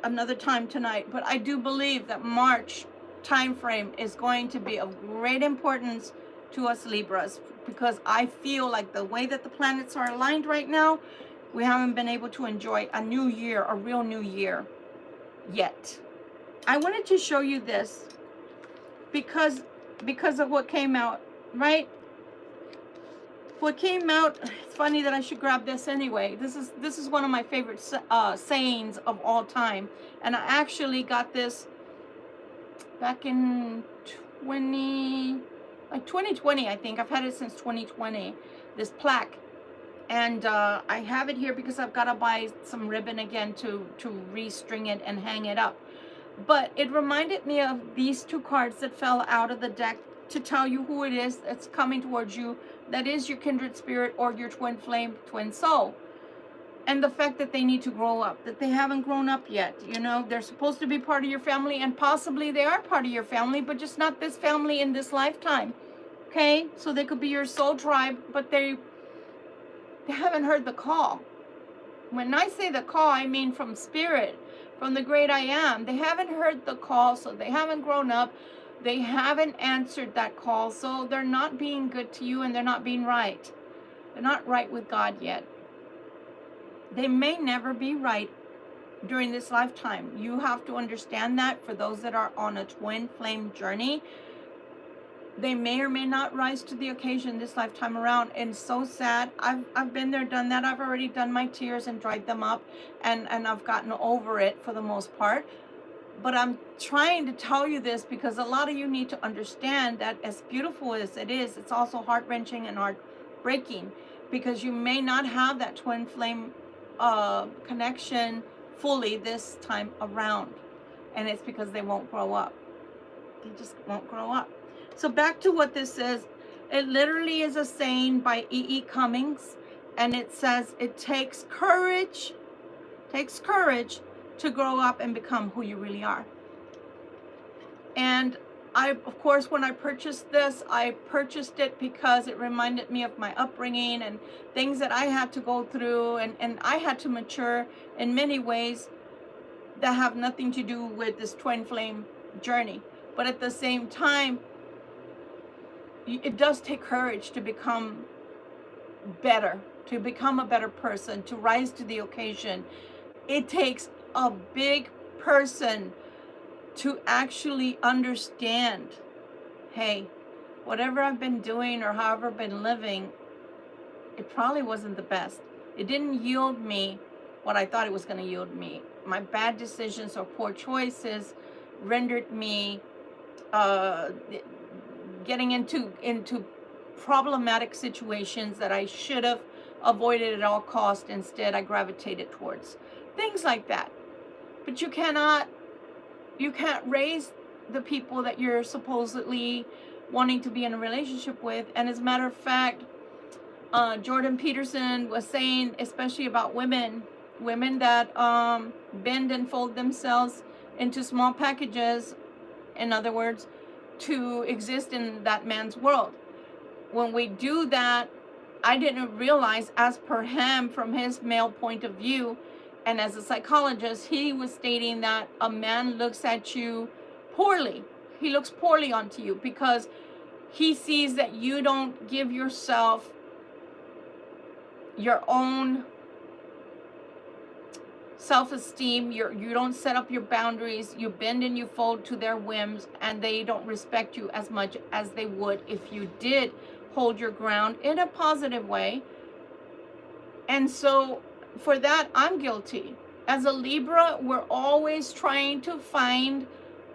Speaker 1: another time tonight, but I do believe that March time frame is going to be of great importance to us Libras, because I feel like the way that the planets are aligned right now, we haven't been able to enjoy a new year, a real new year yet. I wanted to show you this because of what came out, right? What came out, it's funny that I should grab this anyway. This is one of my favorite sayings of all time. And I actually got this back in 2020, I think. I've had it since 2020, this plaque. And I have it here because I've got to buy some ribbon again to restring it and hang it up. But it reminded me of these two cards that fell out of the deck to tell you who it is that's coming towards you, that is your kindred spirit or your twin flame, twin soul. And the fact that they need to grow up, that they haven't grown up yet. You know, they're supposed to be part of your family, and possibly they are part of your family, but just not this family in this lifetime. Okay? So they could be your soul tribe, but they haven't heard the call. When I say the call, I mean from spirit, from the great I am. They haven't heard the call, so they haven't grown up. They haven't answered that call, so they're not being good to you, and they're not being right. They're not right with God yet. They may never be right during this lifetime. You have to understand that. For those that are on a twin flame journey, they may or may not rise to the occasion this lifetime around. And so sad. I've been there, done that. I've already done my tears and dried them up, and I've gotten over it for the most part. But I'm trying to tell you this because a lot of you need to understand that as beautiful as it is, it's also heart-wrenching and heart-breaking, because you may not have that twin flame connection fully this time around. And it's because they won't grow up. They just won't grow up. So back to what this is. It literally is a saying by E.E. Cummings. And it says, it takes courage to grow up and become who you really are. And I, of course, when I purchased this, I purchased it because it reminded me of my upbringing and things that I had to go through, and I had to mature in many ways that have nothing to do with this twin flame journey. But at the same time, it does take courage to become better, to become a better person, to rise to the occasion. It takes a big person to actually understand, hey, whatever I've been doing or however I've been living, it probably wasn't the best. It didn't yield me what I thought it was going to yield me. My bad decisions or poor choices rendered me getting into problematic situations that I should have avoided at all costs. Instead, I gravitated towards things like that. But you can't raise the people that you're supposedly wanting to be in a relationship with. And as a matter of fact, Jordan Peterson was saying, especially about women that bend and fold themselves into small packages. In other words, to exist in that man's world. When we do that, I didn't realize, as per him, from his male point of view, and as a psychologist, he was stating that a man looks at you poorly. He looks poorly onto you because he sees that you don't give yourself your own self-esteem. You don't set up your boundaries. You bend and you fold to their whims, and they don't respect you as much as they would if you did hold your ground in a positive way. And so for that, I'm guilty. As a Libra, we're always trying to find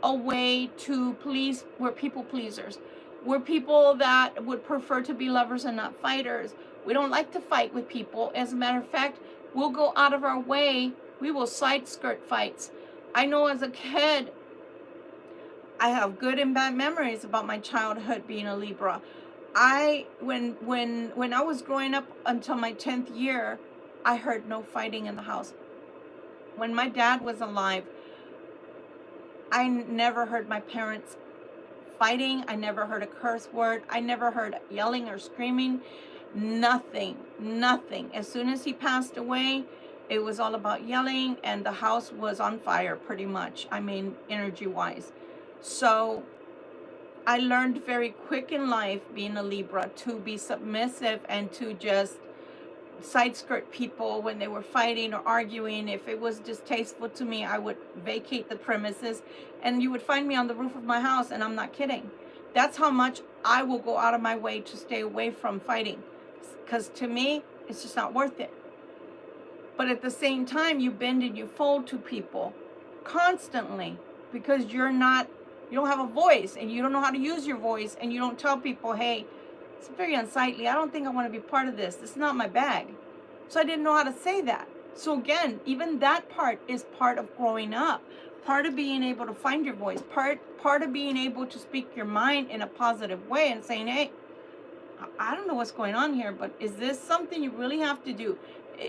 Speaker 1: a way to please. We're people pleasers. We're people that would prefer to be lovers and not fighters. We don't like to fight with people. As a matter of fact, we'll go out of our way. We will side skirt fights. I know as a kid, I have good and bad memories about my childhood being a Libra. When I was growing up until my 10th year, I heard no fighting in the house. When my dad was alive, I never heard my parents fighting. I never heard a curse word. I never heard yelling or screaming. Nothing. As soon as he passed away, it was all about yelling, and the house was on fire pretty much. I mean, energy-wise. So I learned very quick in life, being a Libra, to be submissive and to just side skirt people when they were fighting or arguing. If it was distasteful to me, I would vacate the premises, and you would find me on the roof of my house, and I'm not kidding. That's how much I will go out of my way to stay away from fighting, because to me, it's just not worth it. But at the same time, you bend and you fold to people constantly because you don't have a voice, and you don't know how to use your voice, and you don't tell people, hey, it's very unsightly. I don't think I want to be part of this. This is not my bag. So I didn't know how to say that. So again, even that part is part of growing up, part of being able to find your voice, part of being able to speak your mind in a positive way and saying, hey, I don't know what's going on here, but is this something you really have to do?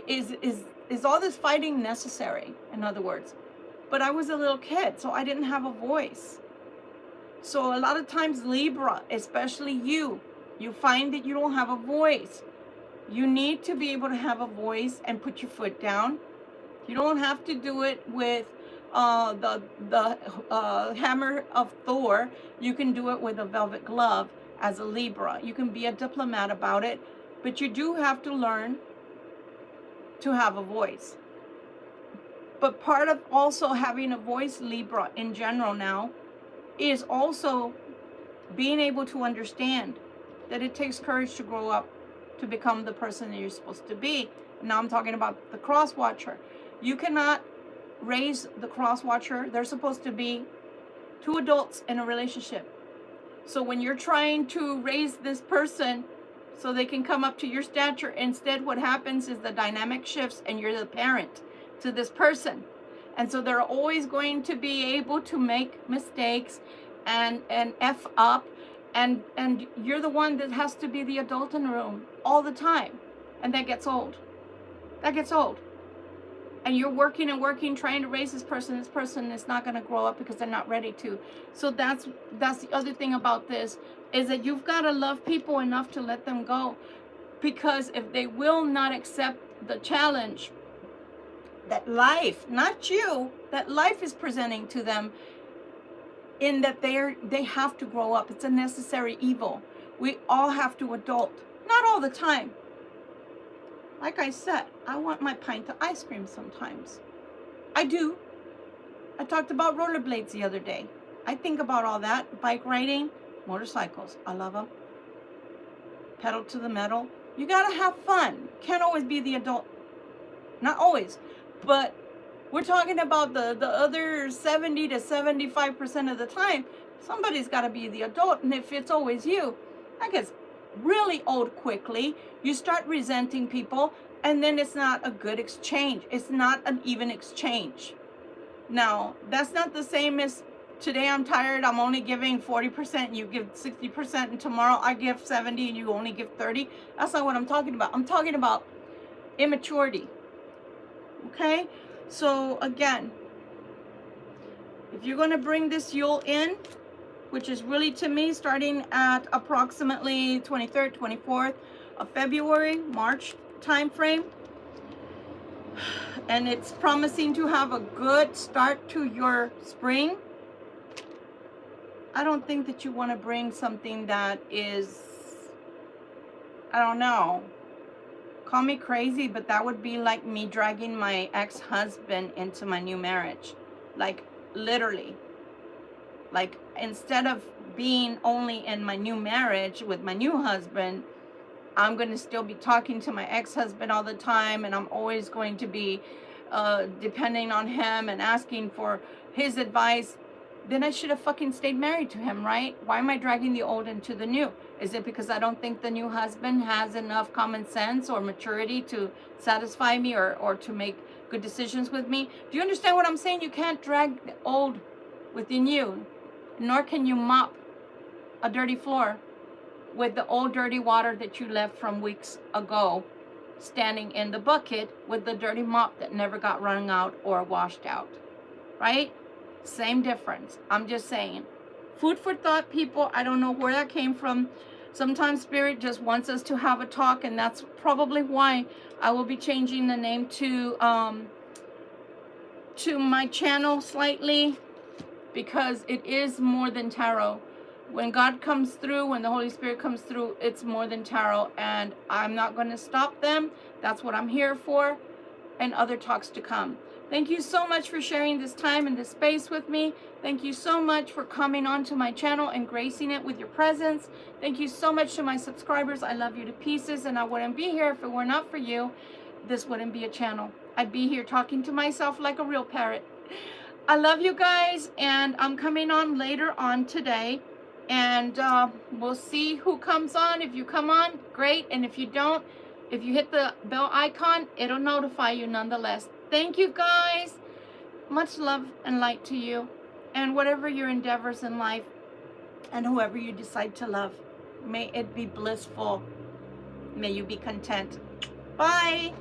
Speaker 1: Is all this fighting necessary? In other words, but I was a little kid, so I didn't have a voice. So a lot of times, Libra, especially you find that you don't have a voice. You need to be able to have a voice and put your foot down. You don't have to do it with the hammer of Thor. You can do it with a velvet glove as a Libra. You can be a diplomat about it, but you do have to learn to have a voice. But part of also having a voice, Libra, in general now, is also being able to understand that it takes courage to grow up to become the person that you're supposed to be. Now I'm talking about the cross watcher. You cannot raise the cross watcher. They're supposed to be two adults in a relationship. So when you're trying to raise this person so they can come up to your stature, instead what happens is the dynamic shifts and you're the parent to this person. And so they're always going to be able to make mistakes and F up. And you're the one that has to be the adult in the room all the time. And that gets old. And you're working and working, trying to raise this person. This person is not going to grow up because they're not ready to. So that's the other thing about this, is that you've got to love people enough to let them go. Because if they will not accept the challenge that life, not you, that life is presenting to them, in that they have to grow up. It's a necessary evil. We all have to adult. Not all the time. Like I said, I want my pint of ice cream sometimes. I do. I talked about rollerblades the other day. I think about all that. Bike riding, motorcycles. I love them. Pedal to the metal. You gotta have fun. Can't always be the adult. Not always. But we're talking about the other 70 to 75% of the time, somebody's got to be the adult. And if it's always you, that gets really old quickly. You start resenting people, and then it's not a good exchange. It's not an even exchange. Now, that's not the same as today I'm tired, I'm only giving 40%, and you give 60%, and tomorrow I give 70 and you only give 30. That's not what I'm talking about. I'm talking about immaturity. Okay? So again, if you're going to bring this Yule in, which is really to me starting at approximately 23rd, 24th of February, March time frame. And it's promising to have a good start to your spring. I don't think that you want to bring something that is, I don't know, call me crazy, but that would be like me dragging my ex-husband into my new marriage. Like, literally. Like, instead of being only in my new marriage with my new husband, I'm going to still be talking to my ex-husband all the time, and I'm always going to be depending on him and asking for his advice. Then I should have fucking stayed married to him, right? Why am I dragging the old into the new? Is it because I don't think the new husband has enough common sense or maturity to satisfy me or to make good decisions with me? Do you understand what I'm saying? You can't drag the old within you, nor can you mop a dirty floor with the old dirty water that you left from weeks ago standing in the bucket with the dirty mop that never got wrung out or washed out, right? Same difference. I'm just saying. Food for thought, people. I don't know where that came from. Sometimes Spirit just wants us to have a talk, and that's probably why I will be changing the name to my channel slightly, because it is more than tarot. When God comes through, when the Holy Spirit comes through, it's more than tarot, and I'm not going to stop them. That's what I'm here for, and other talks to come. Thank you so much for sharing this time and this space with me. Thank you so much for coming onto my channel and gracing it with your presence. Thank you so much to my subscribers. I love you to pieces, and I wouldn't be here if it were not for you. This wouldn't be a channel. I'd be here talking to myself like a real parrot. I love you guys, and I'm coming on later on today. And we'll see who comes on. If you come on, great. And if you don't, if you hit the bell icon, it'll notify you nonetheless. Thank you, guys. Much love and light to you. And whatever your endeavors in life and whoever you decide to love, may it be blissful. May you be content. Bye.